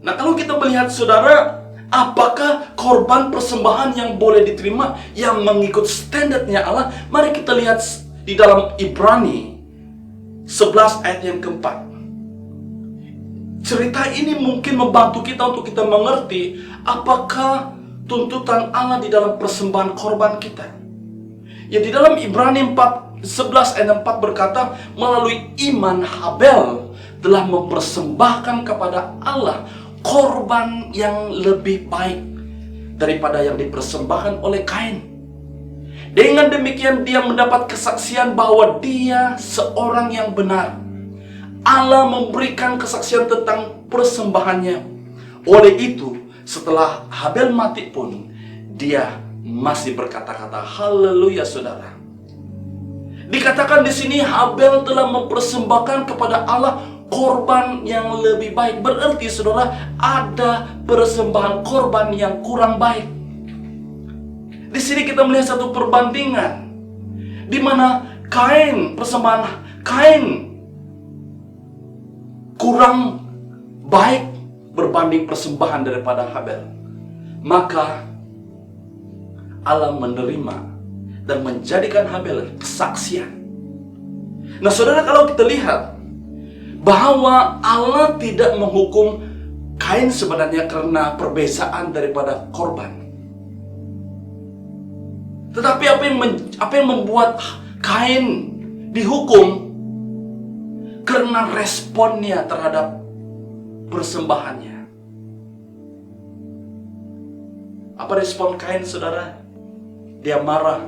Nah, kalau kita melihat, saudara, apakah korban persembahan yang boleh diterima yang mengikut standarnya Allah? Mari kita lihat di dalam Ibrani 11 ayat yang keempat. Cerita ini mungkin membantu kita untuk kita mengerti apakah tuntutan Allah di dalam persembahan korban kita. Ya, di dalam Ibrani 11 ayat 4 berkata, melalui iman Habel telah mempersembahkan kepada Allah korban yang lebih baik daripada yang dipersembahkan oleh Kain. Dengan demikian dia mendapat kesaksian bahwa dia seorang yang benar. Allah memberikan kesaksian tentang persembahannya. Oleh itu, setelah Habel mati pun, dia masih berkata-kata. Haleluya, saudara. Dikatakan di sini Habel telah mempersembahkan kepada Allah korban yang lebih baik. Berarti, saudara, ada persembahan korban yang kurang baik. Di sini kita melihat satu perbandingan di mana persembahan Kain kurang baik berbanding persembahan daripada Habel. Maka Allah menerima dan menjadikan Habel kesaksian. Nah, saudara, kalau kita lihat bahwa Allah tidak menghukum Kain sebenarnya karena perbezaan daripada korban. Tetapi apa yang membuat Kain dihukum? Karena responnya terhadap persembahannya. Apa respon Kain, saudara? Dia marah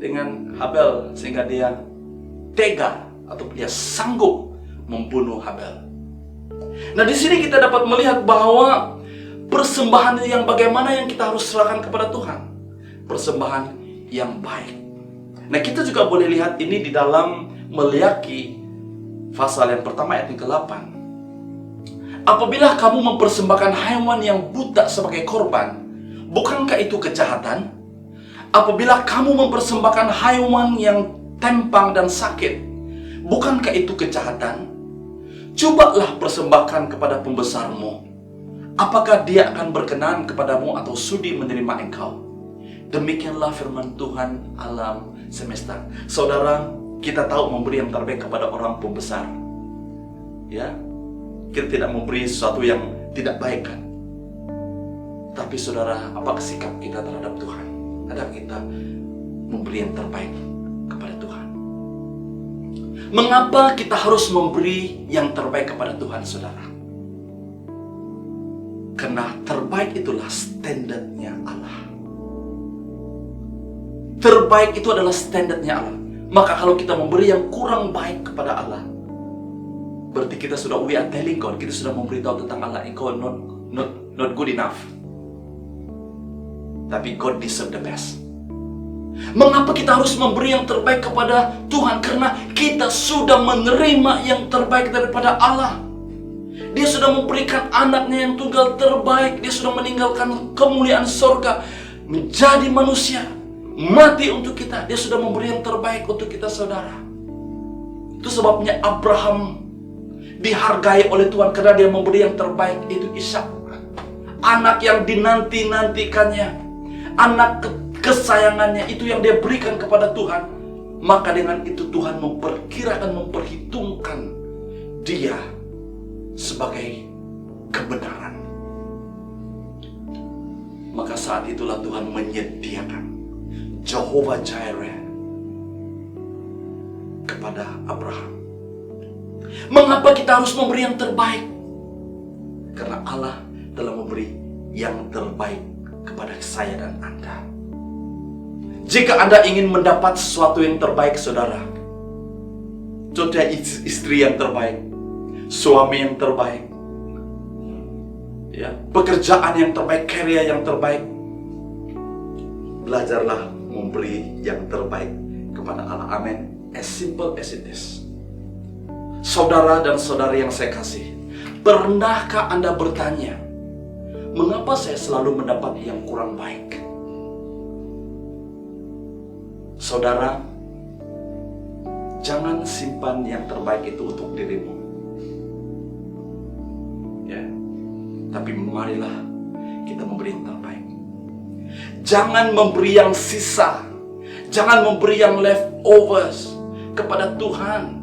dengan Habel sehingga dia tega atau dia sanggup membunuh Habel. Nah, di sini kita dapat melihat bahwa persembahan yang bagaimana yang kita harus serahkan kepada Tuhan. Persembahan yang baik. Nah, kita juga boleh lihat ini di dalam Meleakhi pasal yang pertama ayat yang ke-8. Apabila kamu mempersembahkan hewan yang buta sebagai korban, bukankah itu kejahatan? Apabila kamu mempersembahkan hewan yang tempang dan sakit, bukankah itu kejahatan? Cobalah persembahkan kepada pembesarmu. Apakah dia akan berkenan kepadamu atau sudi menerima engkau? Demikianlah firman Tuhan alam semesta. Saudara, kita tahu memberi yang terbaik kepada orang pembesar. Ya, kita tidak memberi sesuatu yang tidak baik, kan? Tapi saudara, apa sikap kita terhadap Tuhan? Adakah kita memberi yang terbaik kepada Tuhan? Mengapa kita harus memberi yang terbaik kepada Tuhan, saudara? Karena terbaik itulah standarnya Allah. Terbaik itu adalah standarnya Allah. Maka kalau kita memberi yang kurang baik kepada Allah, berarti kita sudah, we are telling God, kita sudah memberitahu tentang Allah, engkau not good enough. Tapi God deserve the best. Mengapa kita harus memberi yang terbaik kepada Tuhan? Karena kita sudah menerima yang terbaik daripada Allah. Dia sudah memberikan anaknya yang tunggal terbaik. Dia sudah meninggalkan kemuliaan sorga, menjadi manusia, mati untuk kita. Dia sudah memberi yang terbaik untuk kita, saudara. Itu sebabnya Abraham dihargai oleh Tuhan karena dia memberi yang terbaik, itu Ishak. Anak yang dinanti-nantikannya, anak kesayangannya, itu yang dia berikan kepada Tuhan. maka dengan itu Tuhan memperhitungkan dia sebagai kebenaran. Maka saat itulah Tuhan menyediakan Jehovah Jireh kepada Abraham. Mengapa kita harus memberi yang terbaik? Karena Allah telah memberi yang terbaik kepada saya dan Anda. Jika Anda ingin mendapat sesuatu yang terbaik, saudara, contohnya istri yang terbaik, suami yang terbaik, ya, pekerjaan yang terbaik, karya yang terbaik, belajarlah memberi yang terbaik kepada Allah. Amin. As simple as it is. Saudara dan saudari yang saya kasih, pernahkah Anda bertanya, mengapa saya selalu mendapat yang kurang baik? Saudara, jangan simpan yang terbaik itu untuk dirimu, ya. Tapi marilah kita memberi yang terbaik. Jangan memberi yang sisa, jangan memberi yang leftovers kepada Tuhan.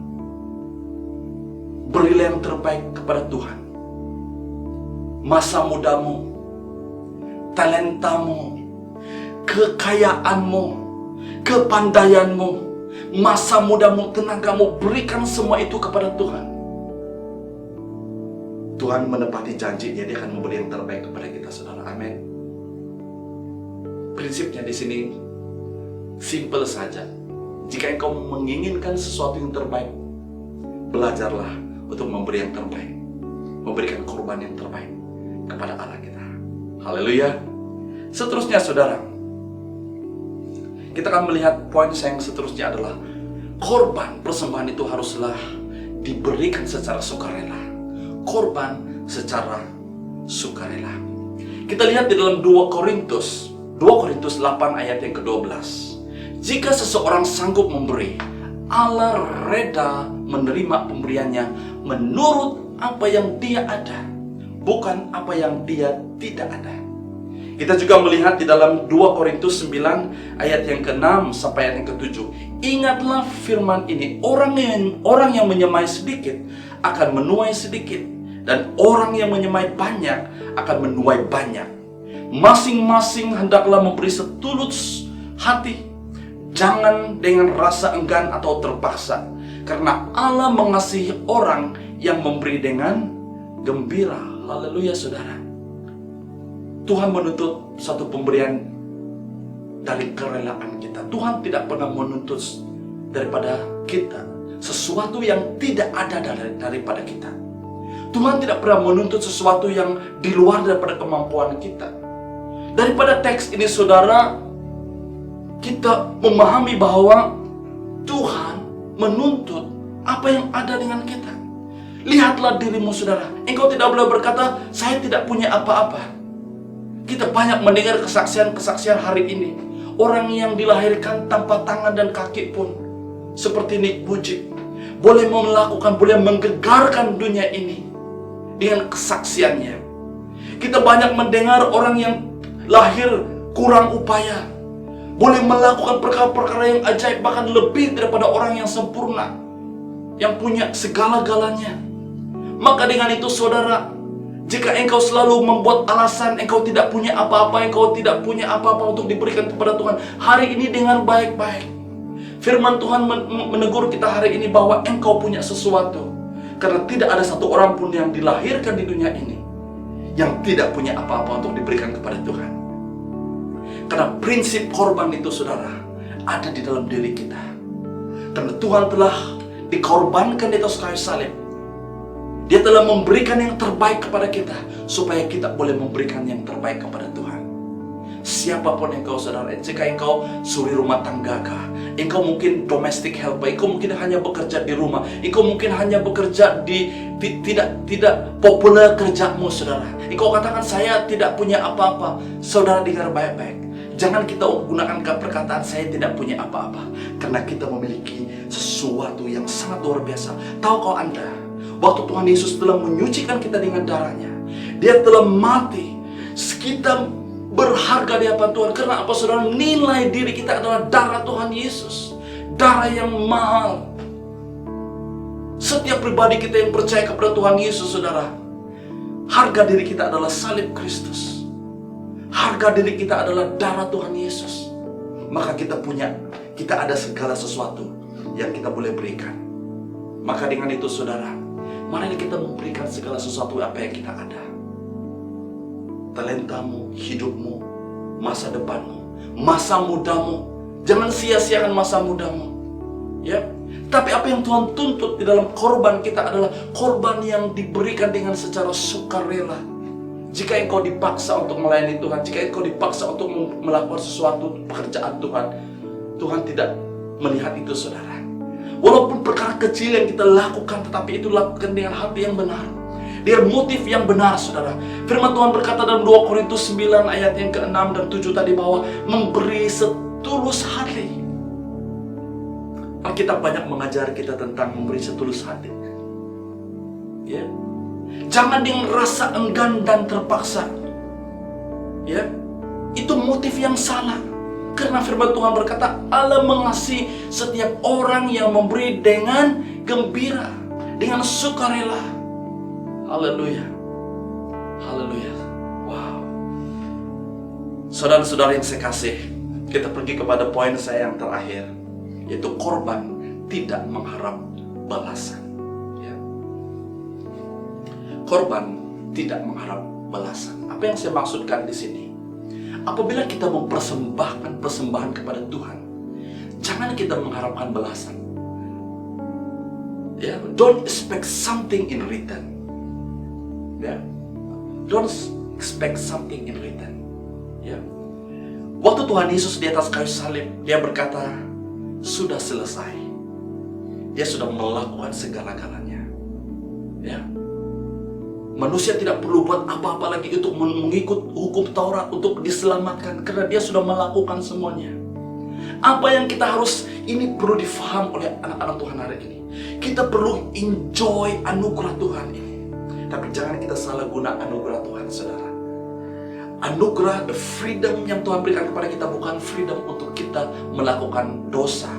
Berilah yang terbaik kepada Tuhan. Masa mudamu, talentamu, kekayaanmu, kepandaianmu, masa mudamu, tenagamu, berikan semua itu kepada Tuhan. Tuhan menepati janjinya, dia akan memberi yang terbaik kepada kita, saudara. Amin. Prinsipnya di sini simple saja. Jika engkau menginginkan sesuatu yang terbaik, belajarlah untuk memberi yang terbaik, memberikan korban yang terbaik kepada Allah kita. Haleluya. Seterusnya, saudara, kita akan melihat poin yang seterusnya adalah korban persembahan itu haruslah diberikan secara sukarela. Korban secara sukarela. Kita lihat di dalam 2 Korintus 8 ayat yang ke-12. Jika seseorang sanggup memberi, Allah reda menerima pemberiannya menurut apa yang dia ada, bukan apa yang dia tidak ada. Kita juga melihat di dalam 2 Korintus 9 ayat yang ke-6 sampai ayat yang ke-7. Ingatlah firman ini, orang yang menyemai sedikit akan menuai sedikit, dan orang yang menyemai banyak akan menuai banyak. Masing-masing hendaklah memberi setulus hati, jangan dengan rasa enggan atau terpaksa, karena Allah mengasihi orang yang memberi dengan gembira. Haleluya, saudara. Tuhan menuntut satu pemberian dari kerelaan kita. Tuhan tidak pernah menuntut daripada kita sesuatu yang tidak ada daripada kita. Tuhan tidak pernah menuntut sesuatu yang di luar daripada kemampuan kita. Daripada teks ini, saudara, kita memahami bahwa Tuhan menuntut apa yang ada dengan kita. Lihatlah dirimu, saudara. Engkau tidak boleh berkata, saya tidak punya apa-apa. Kita banyak mendengar kesaksian-kesaksian hari ini. Orang yang dilahirkan tanpa tangan dan kaki pun, seperti Nick Vujicic, boleh melakukan, boleh menggegarkan dunia ini dengan kesaksiannya. Kita banyak mendengar orang yang lahir kurang upaya, boleh melakukan perkara-perkara yang ajaib, bahkan lebih daripada orang yang sempurna, yang punya segala-galanya. Maka dengan itu, saudara, jika engkau selalu membuat alasan engkau tidak punya apa-apa, engkau tidak punya apa-apa untuk diberikan kepada Tuhan, hari ini dengar baik-baik. Firman Tuhan menegur kita hari ini bahwa engkau punya sesuatu. Karena tidak ada satu orang pun yang dilahirkan di dunia ini yang tidak punya apa-apa untuk diberikan kepada Tuhan. Karena prinsip korban itu, saudara, ada di dalam diri kita. Karena Tuhan telah dikorbankan di atas kayu salib. Dia telah memberikan yang terbaik kepada kita, supaya kita boleh memberikan yang terbaik kepada Tuhan. Siapapun engkau, saudara, jika engkau suri rumah tangga kah, engkau mungkin domestic helper, engkau mungkin hanya bekerja di rumah, engkau mungkin hanya bekerja di tidak populer kerjamu, saudara. Engkau katakan saya tidak punya apa-apa. Saudara, dengar baik-baik. Jangan kita gunakan perkataan saya tidak punya apa-apa, karena kita memiliki sesuatu yang sangat luar biasa. Tahu kau Anda, waktu Tuhan Yesus telah menyucikan kita dengan darahnya, Dia telah mati, kita berharga di hadapan Tuhan. Karena apa, saudara? Nilai diri kita adalah darah Tuhan Yesus. darah yang mahal. Setiap pribadi kita yang percaya kepada Tuhan Yesus, saudara, harga diri kita adalah salib Kristus. Harga diri kita adalah darah Tuhan Yesus. Maka kita ada segala sesuatu yang kita boleh berikan. Maka dengan itu, saudara, mari kita memberikan segala sesuatu apa yang kita ada. Talentamu, hidupmu, masa depanmu, masa mudamu. Jangan sia-siakan masa mudamu. Ya. Tapi apa yang Tuhan tuntut di dalam korban kita adalah korban yang diberikan dengan secara sukarela. Jika engkau dipaksa untuk melayani Tuhan, jika engkau dipaksa untuk melakukan sesuatu pekerjaan Tuhan, Tuhan tidak melihat itu, saudara. Walaupun perkara kecil yang kita lakukan, tetapi itu lakukan dengan hati yang benar, dengan motif yang benar, saudara. Firman Tuhan berkata dalam 2 Korintus 9 ayat yang ke-6 dan 7 tadi, bahwa memberi setulus hati. Alkitab banyak mengajar kita tentang memberi setulus hati. Ya. Jangan dengan rasa enggan dan terpaksa. Ya. Itu motif yang salah. Karena firman Tuhan berkata, Allah mengasihi setiap orang yang memberi dengan gembira, dengan sukarela. Haleluya. Haleluya. Wow. Saudara-saudara yang saya kasih, kita pergi kepada poin saya yang terakhir, yaitu korban tidak mengharap balasan. Ya. Korban tidak mengharap balasan. Apa yang saya maksudkan di sini? Apabila kita mempersembahkan persembahan kepada Tuhan, jangan kita mengharapkan balasan. Ya, don't expect something in return. Ya, don't expect something in return. Ya. Waktu Tuhan Yesus di atas kayu salib, Dia berkata, sudah selesai. Dia sudah melakukan segala-galanya. Ya. Manusia tidak perlu buat apa-apa lagi untuk mengikut hukum Taurat untuk diselamatkan, karena Dia sudah melakukan semuanya. Apa yang kita harus, ini perlu difaham oleh anak-anak Tuhan hari ini. Kita perlu enjoy anugerah Tuhan ini. Tapi jangan kita salah guna anugerah Tuhan, saudara. Anugerah, the freedom yang Tuhan berikan kepada kita bukan freedom untuk kita melakukan dosa,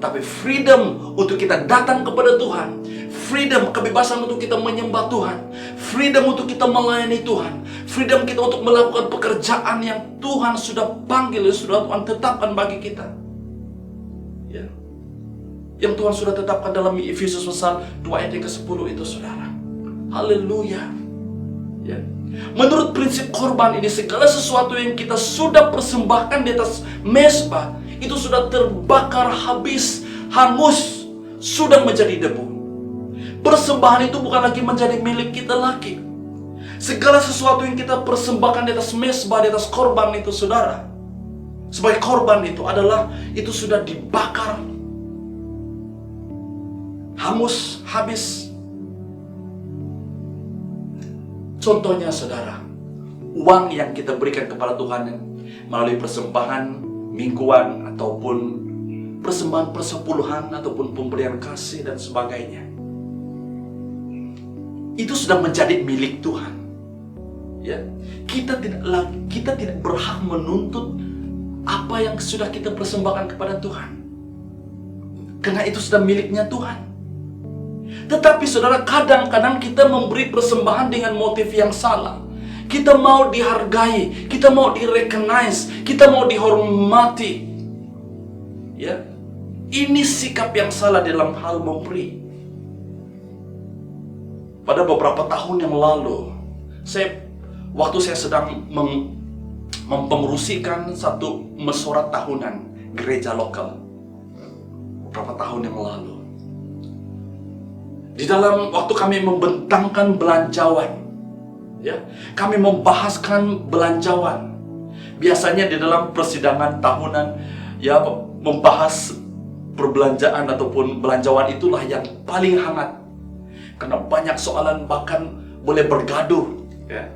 tapi freedom untuk kita datang kepada Tuhan. Freedom, kebebasan untuk kita menyembah Tuhan. Freedom untuk kita melayani Tuhan. Freedom kita untuk melakukan pekerjaan yang Tuhan sudah panggil, sudah Tuhan tetapkan bagi kita. Ya. Yang Tuhan sudah tetapkan dalam Efesus pasal 2 ayat yang ke-10 itu, saudara. Haleluya. Ya. Menurut prinsip korban ini, segala sesuatu yang kita sudah persembahkan di atas mezbah itu sudah terbakar habis, hangus, sudah menjadi debu. Persembahan itu bukan lagi menjadi milik kita lagi. Segala sesuatu yang kita persembahkan di atas mezbah, di atas korban itu, saudara, sebagai korban itu adalah, itu sudah dibakar, hangus, habis. Contohnya, saudara, uang yang kita berikan kepada Tuhan melalui persembahan mingguan ataupun persembahan persepuluhan ataupun pemberian kasih dan sebagainya, itu sudah menjadi milik Tuhan. Ya, kita tidak berhak menuntut apa yang sudah kita persembahkan kepada Tuhan, karena itu sudah miliknya Tuhan. Tetapi saudara, kadang-kadang kita memberi persembahan dengan motif yang salah. Kita mau dihargai, kita mau di-recognize, kita mau dihormati. Ya, ini sikap yang salah dalam hal memberi. Pada beberapa tahun yang lalu, waktu saya sedang mempengurusikan satu mesyuarat tahunan gereja lokal, beberapa tahun yang lalu, di dalam waktu kami membentangkan belanjawan, ya, kami membahaskan belanjawan. Biasanya di dalam persidangan tahunan, ya, membahas perbelanjaan ataupun belanjawan itulah yang paling hangat. Karena banyak soalan, bahkan boleh bergaduh. Ya.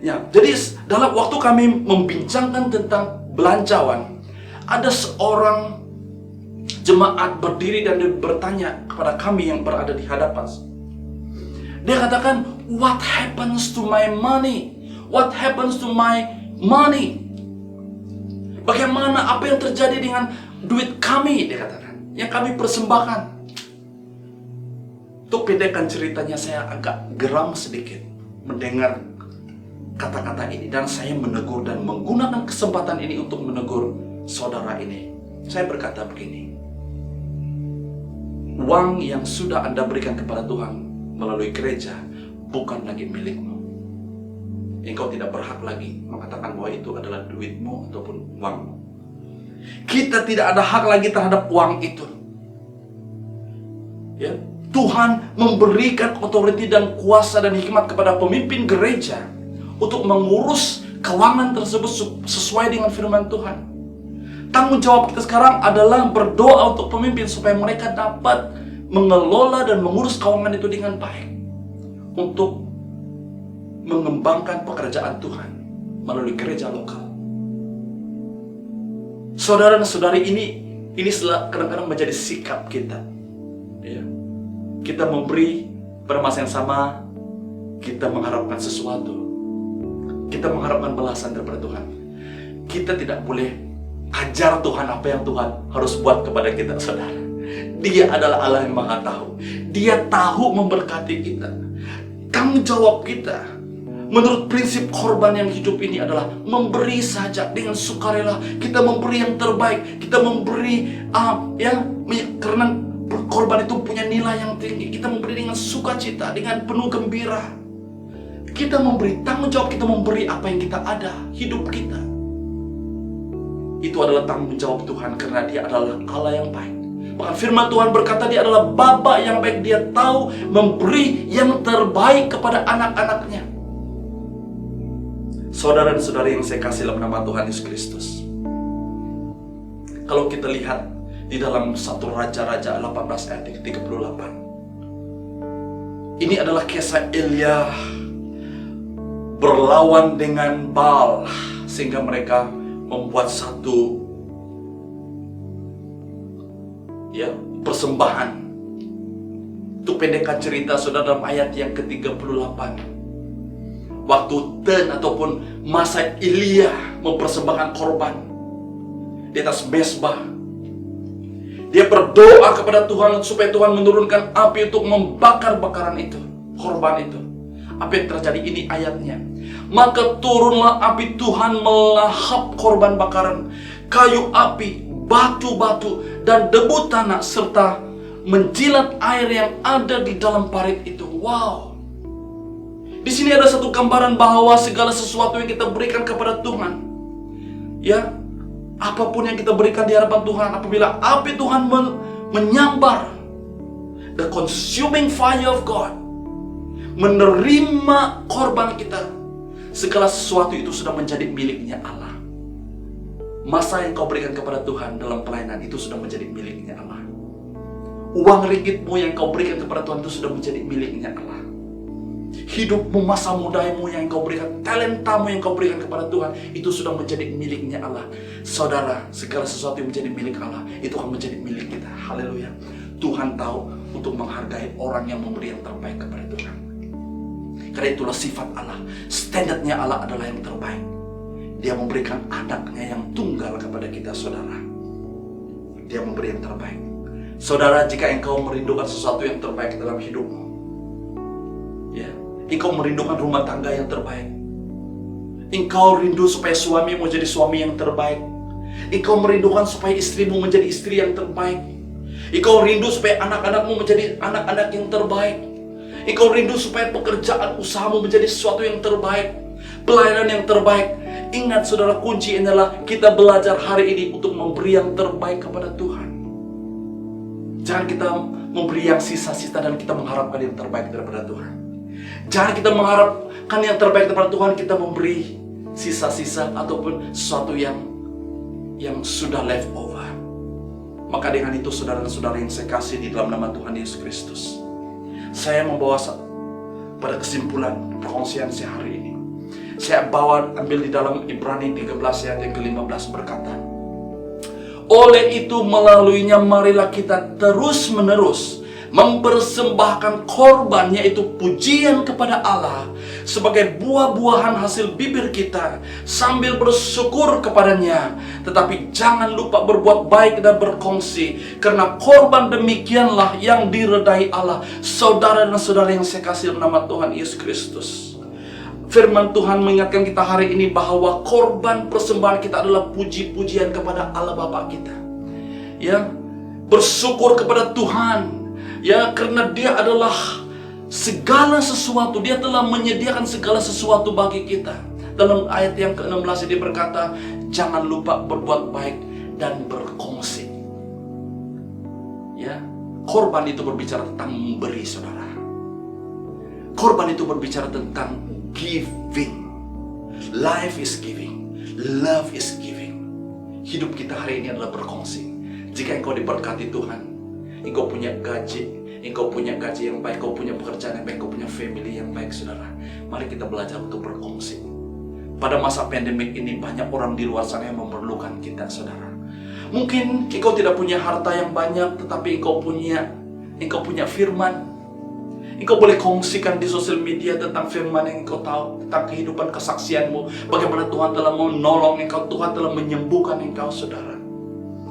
Ya, jadi dalam waktu kami membincangkan tentang belanjawan, ada seorang jemaat berdiri dan dia bertanya kepada kami yang berada di hadapan. Dia katakan, what happens to my money? What happens to my money? Bagaimana, apa yang terjadi dengan duit kami, dia katakan, yang kami persembahkan. Untuk pendekkan ceritanya, saya agak geram sedikit mendengar kata-kata ini, dan saya menegur dan menggunakan kesempatan ini untuk menegur saudara ini. Saya berkata begini, uang yang sudah Anda berikan kepada Tuhan melalui gereja bukan lagi milikmu. Engkau tidak berhak lagi mengatakan bahwa itu adalah duitmu ataupun uangmu. Kita tidak ada hak lagi terhadap uang itu. Ya, Tuhan memberikan otoritas dan kuasa dan hikmat kepada pemimpin gereja untuk mengurus keuangan tersebut sesuai dengan firman Tuhan. Tanggung jawab kita sekarang adalah berdoa untuk pemimpin supaya mereka dapat mengelola dan mengurus keuangan itu dengan baik untuk mengembangkan pekerjaan Tuhan melalui gereja lokal. Saudara dan saudari, ini kadang-kadang menjadi sikap kita. Ya. Kita memberi pada masa yang sama, kita mengharapkan sesuatu. Kita mengharapkan balasan daripada Tuhan. Kita tidak boleh ajar Tuhan apa yang Tuhan harus buat kepada kita, saudara. Dia adalah Allah yang Maha Tahu. Dia tahu memberkati kita. Tanggung jawab kita menurut prinsip korban yang hidup ini adalah memberi saja dengan sukarela. Kita memberi yang terbaik. Kita memberi karena korban itu punya nilai yang tinggi. Kita memberi dengan sukacita, dengan penuh gembira. Kita memberi, tanggung jawab kita memberi apa yang kita ada, hidup kita. Itu adalah tanggung jawab Tuhan karena Dia adalah Allah yang baik. Bahkan firman Tuhan berkata Dia adalah Bapa yang baik. Dia tahu memberi yang terbaik kepada anak-anaknya. Saudara dan saudari yang saya kasih dalam nama Tuhan Yesus Kristus, kalau kita lihat di dalam 1 Raja-Raja 18 ayat 38, ini adalah kisah Elia berlawan dengan Baal sehingga mereka membuat satu persembahan. Untuk pendekkan cerita, saudara, dalam ayat yang ke-38, waktu ataupun masa Elia mempersembahkan korban di atas mezbah, dia berdoa kepada Tuhan supaya Tuhan menurunkan api untuk membakar bakaran itu, korban itu. Apa yang terjadi? Ini ayatnya. Maka turunlah api Tuhan melahap korban bakaran, kayu api, batu-batu, dan debu tanah, serta menjilat air yang ada di dalam parit itu. Wow. Di sini ada satu gambaran bahwa segala sesuatu yang kita berikan kepada Tuhan, ya, apapun yang kita berikan di hadapan Tuhan, apabila api Tuhan menyambar, the consuming fire of God, menerima korban kita, segala sesuatu itu sudah menjadi miliknya Allah. Masa yang kau berikan kepada Tuhan dalam pelayanan itu sudah menjadi miliknya Allah. Uang ringgitmu yang kau berikan kepada Tuhan itu sudah menjadi miliknya Allah. Hidupmu, masa mudamu yang kau berikan, talentamu yang kau berikan kepada Tuhan, itu sudah menjadi miliknya Allah. Saudara, segala sesuatu yang menjadi milik Allah, itu akan menjadi milik kita. Haleluya. Tuhan tahu untuk menghargai orang yang memberi yang terbaik kepada Tuhan. Karena itulah sifat Allah. Standarnya Allah adalah yang terbaik. Dia memberikan anaknya yang tunggal kepada kita, saudara. Dia memberi yang terbaik. Saudara, jika engkau merindukan sesuatu yang terbaik dalam hidupmu, ya, engkau merindukan rumah tangga yang terbaik, engkau rindu supaya suamimu menjadi suami yang terbaik, engkau merindukan supaya istrimu menjadi istri yang terbaik, engkau rindu supaya anak-anakmu menjadi anak-anak yang terbaik, engkau rindu supaya pekerjaan usahamu menjadi sesuatu yang terbaik, pelayanan yang terbaik. Ingat, saudara, kunci adalah kita belajar hari ini untuk memberi yang terbaik kepada Tuhan. Jangan kita memberi yang sisa-sisa dan kita mengharapkan yang terbaik daripada Tuhan. Jangan kita mengharapkan yang terbaik daripada Tuhan, kita memberi sisa-sisa ataupun sesuatu yang sudah left over. Maka dengan itu, saudara dan saudara yang saya kasih di dalam nama Tuhan Yesus Kristus, saya membawa pada kesimpulan perkongsian saya hari ini. Saya ambil di dalam Ibrani 13 ayat yang ke-15 berkata, oleh itu melaluinya marilah kita terus-menerus mempersembahkan korban, yaitu pujian kepada Allah sebagai buah-buahan hasil bibir kita, sambil bersyukur kepadanya. Tetapi jangan lupa berbuat baik dan berkongsi, karena korban demikianlah yang diredai Allah. Saudara dan saudara yang saya kasih dalam nama Tuhan Yesus Kristus, firman Tuhan mengingatkan kita hari ini bahwa korban persembahan kita adalah puji-pujian kepada Allah Bapa kita. Ya, bersyukur kepada Tuhan. Ya, karena Dia adalah segala sesuatu. Dia telah menyediakan segala sesuatu bagi kita. Dalam ayat yang ke-16 dia berkata, jangan lupa berbuat baik dan berkongsi. Ya, korban itu berbicara tentang memberi, saudara. Korban itu berbicara tentang giving. Life is giving. Love is giving. Hidup kita hari ini adalah berkongsi. Jika engkau diberkati Tuhan, engkau punya gaji yang baik, engkau punya pekerjaan yang baik, engkau punya family yang baik, saudara. Mari kita belajar untuk berkongsi. Pada masa pandemik ini banyak orang di luar sana yang memerlukan kita, saudara. Mungkin engkau tidak punya harta yang banyak, tetapi engkau punya firman. Engkau boleh kongsikan di sosial media tentang firman yang engkau tahu, tentang kehidupan kesaksianmu, bagaimana Tuhan telah menolong engkau, Tuhan telah menyembuhkan engkau, saudara.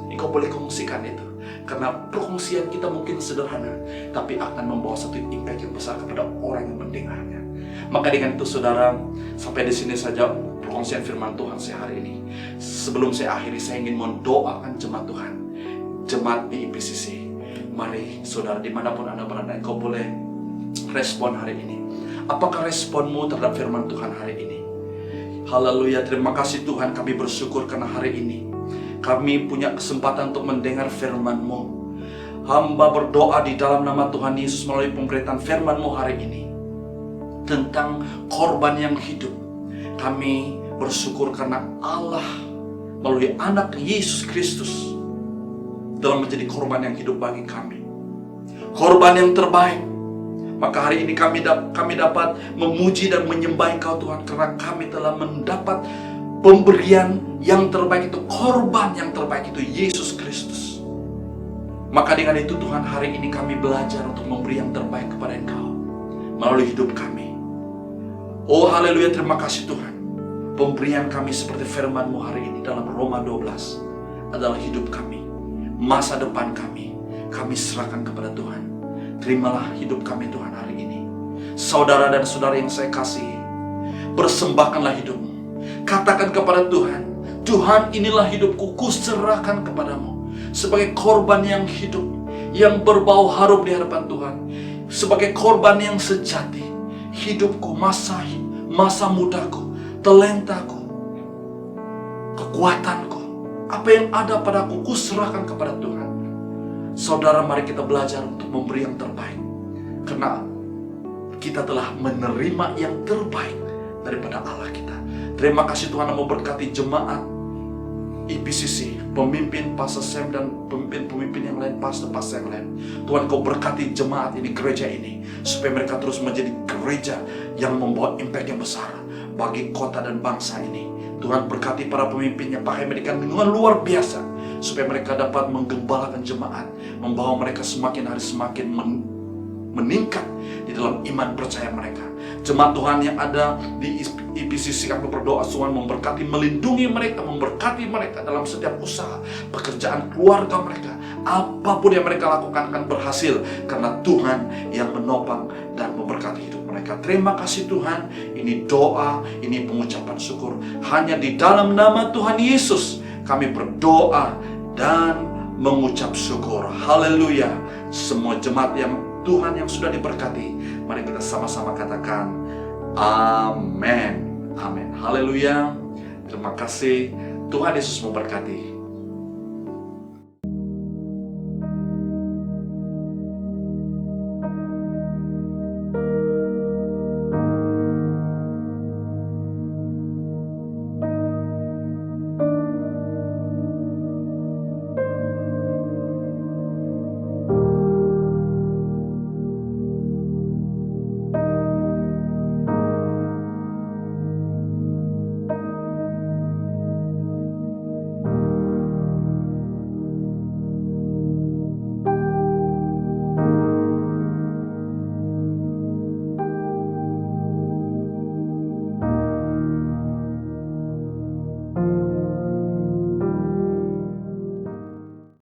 Engkau boleh kongsikan itu. Karena perkongsian kita mungkin sederhana, tapi akan membawa satu impact yang besar kepada orang yang mendengarnya. Maka dengan itu, saudara, sampai di sini saja perkongsian firman Tuhan saya hari ini. Sebelum saya akhiri, saya ingin mendoakan jemaat Tuhan, jemaat di IPCC. Mari saudara, dimanapun Anda berada, engkau boleh respon hari ini. Apakah responmu terhadap firman Tuhan hari ini? Haleluya, terima kasih Tuhan, kami bersyukur karena hari ini kami punya kesempatan untuk mendengar firman-Mu. Hamba berdoa di dalam nama Tuhan Yesus melalui pemberitaan firman-Mu hari ini tentang korban yang hidup. Kami bersyukur karena Allah melalui anak Yesus Kristus telah menjadi korban yang hidup bagi kami, korban yang terbaik. Maka hari ini kami dapat memuji dan menyembah Engkau Tuhan, karena kami telah mendapat pemberian yang terbaik, itu korban yang terbaik, itu Yesus Kristus. Maka dengan itu Tuhan, hari ini kami belajar untuk memberi yang terbaik kepada Engkau melalui hidup kami. Oh haleluya, terima kasih Tuhan. Pemberian kami seperti firman-Mu hari ini dalam Roma 12 adalah hidup kami, masa depan kami serahkan kepada Tuhan. Terimalah hidup kami Tuhan hari ini. Saudara dan saudara yang saya kasihi, persembahkanlah hidupmu. Katakan kepada Tuhan, Tuhan, inilah hidupku, kuserahkan kepadamu sebagai korban yang hidup, yang berbau harum di hadapan Tuhan, sebagai korban yang sejati. Hidupku, masa mudaku, talentaku, kekuatanku, apa yang ada padaku, kuserahkan kepada Tuhan. Saudara, mari kita belajar untuk memberi yang terbaik, karena kita telah menerima yang terbaik daripada Allah kita. Terima kasih Tuhan, yang memberkati jemaat IPCC, pemimpin Pastor Sam dan pemimpin yang lain, pastor yang lain. Tuhan, Kau berkati jemaat ini, gereja ini, supaya mereka terus menjadi gereja yang membawa impact yang besar bagi kota dan bangsa ini. Tuhan, berkati para pemimpinnya, pakai mereka dengan luar biasa, supaya mereka dapat menggembalakan jemaat, membawa mereka semakin hari semakin meningkat di dalam iman percaya mereka. Jemaat Tuhan yang ada di IPCC, kami berdoa Tuhan memberkati, melindungi mereka, memberkati mereka dalam setiap usaha, pekerjaan keluarga mereka. Apapun yang mereka lakukan akan berhasil, karena Tuhan yang menopang dan memberkati hidup mereka. Terima kasih Tuhan, ini doa, ini pengucapan syukur. Hanya di dalam nama Tuhan Yesus kami berdoa dan mengucap syukur. Haleluya. Semua jemaat yang Tuhan yang sudah diberkati, mari kita sama-sama katakan amin. Amin. Haleluya. Terima kasih. Tuhan Yesus memberkati.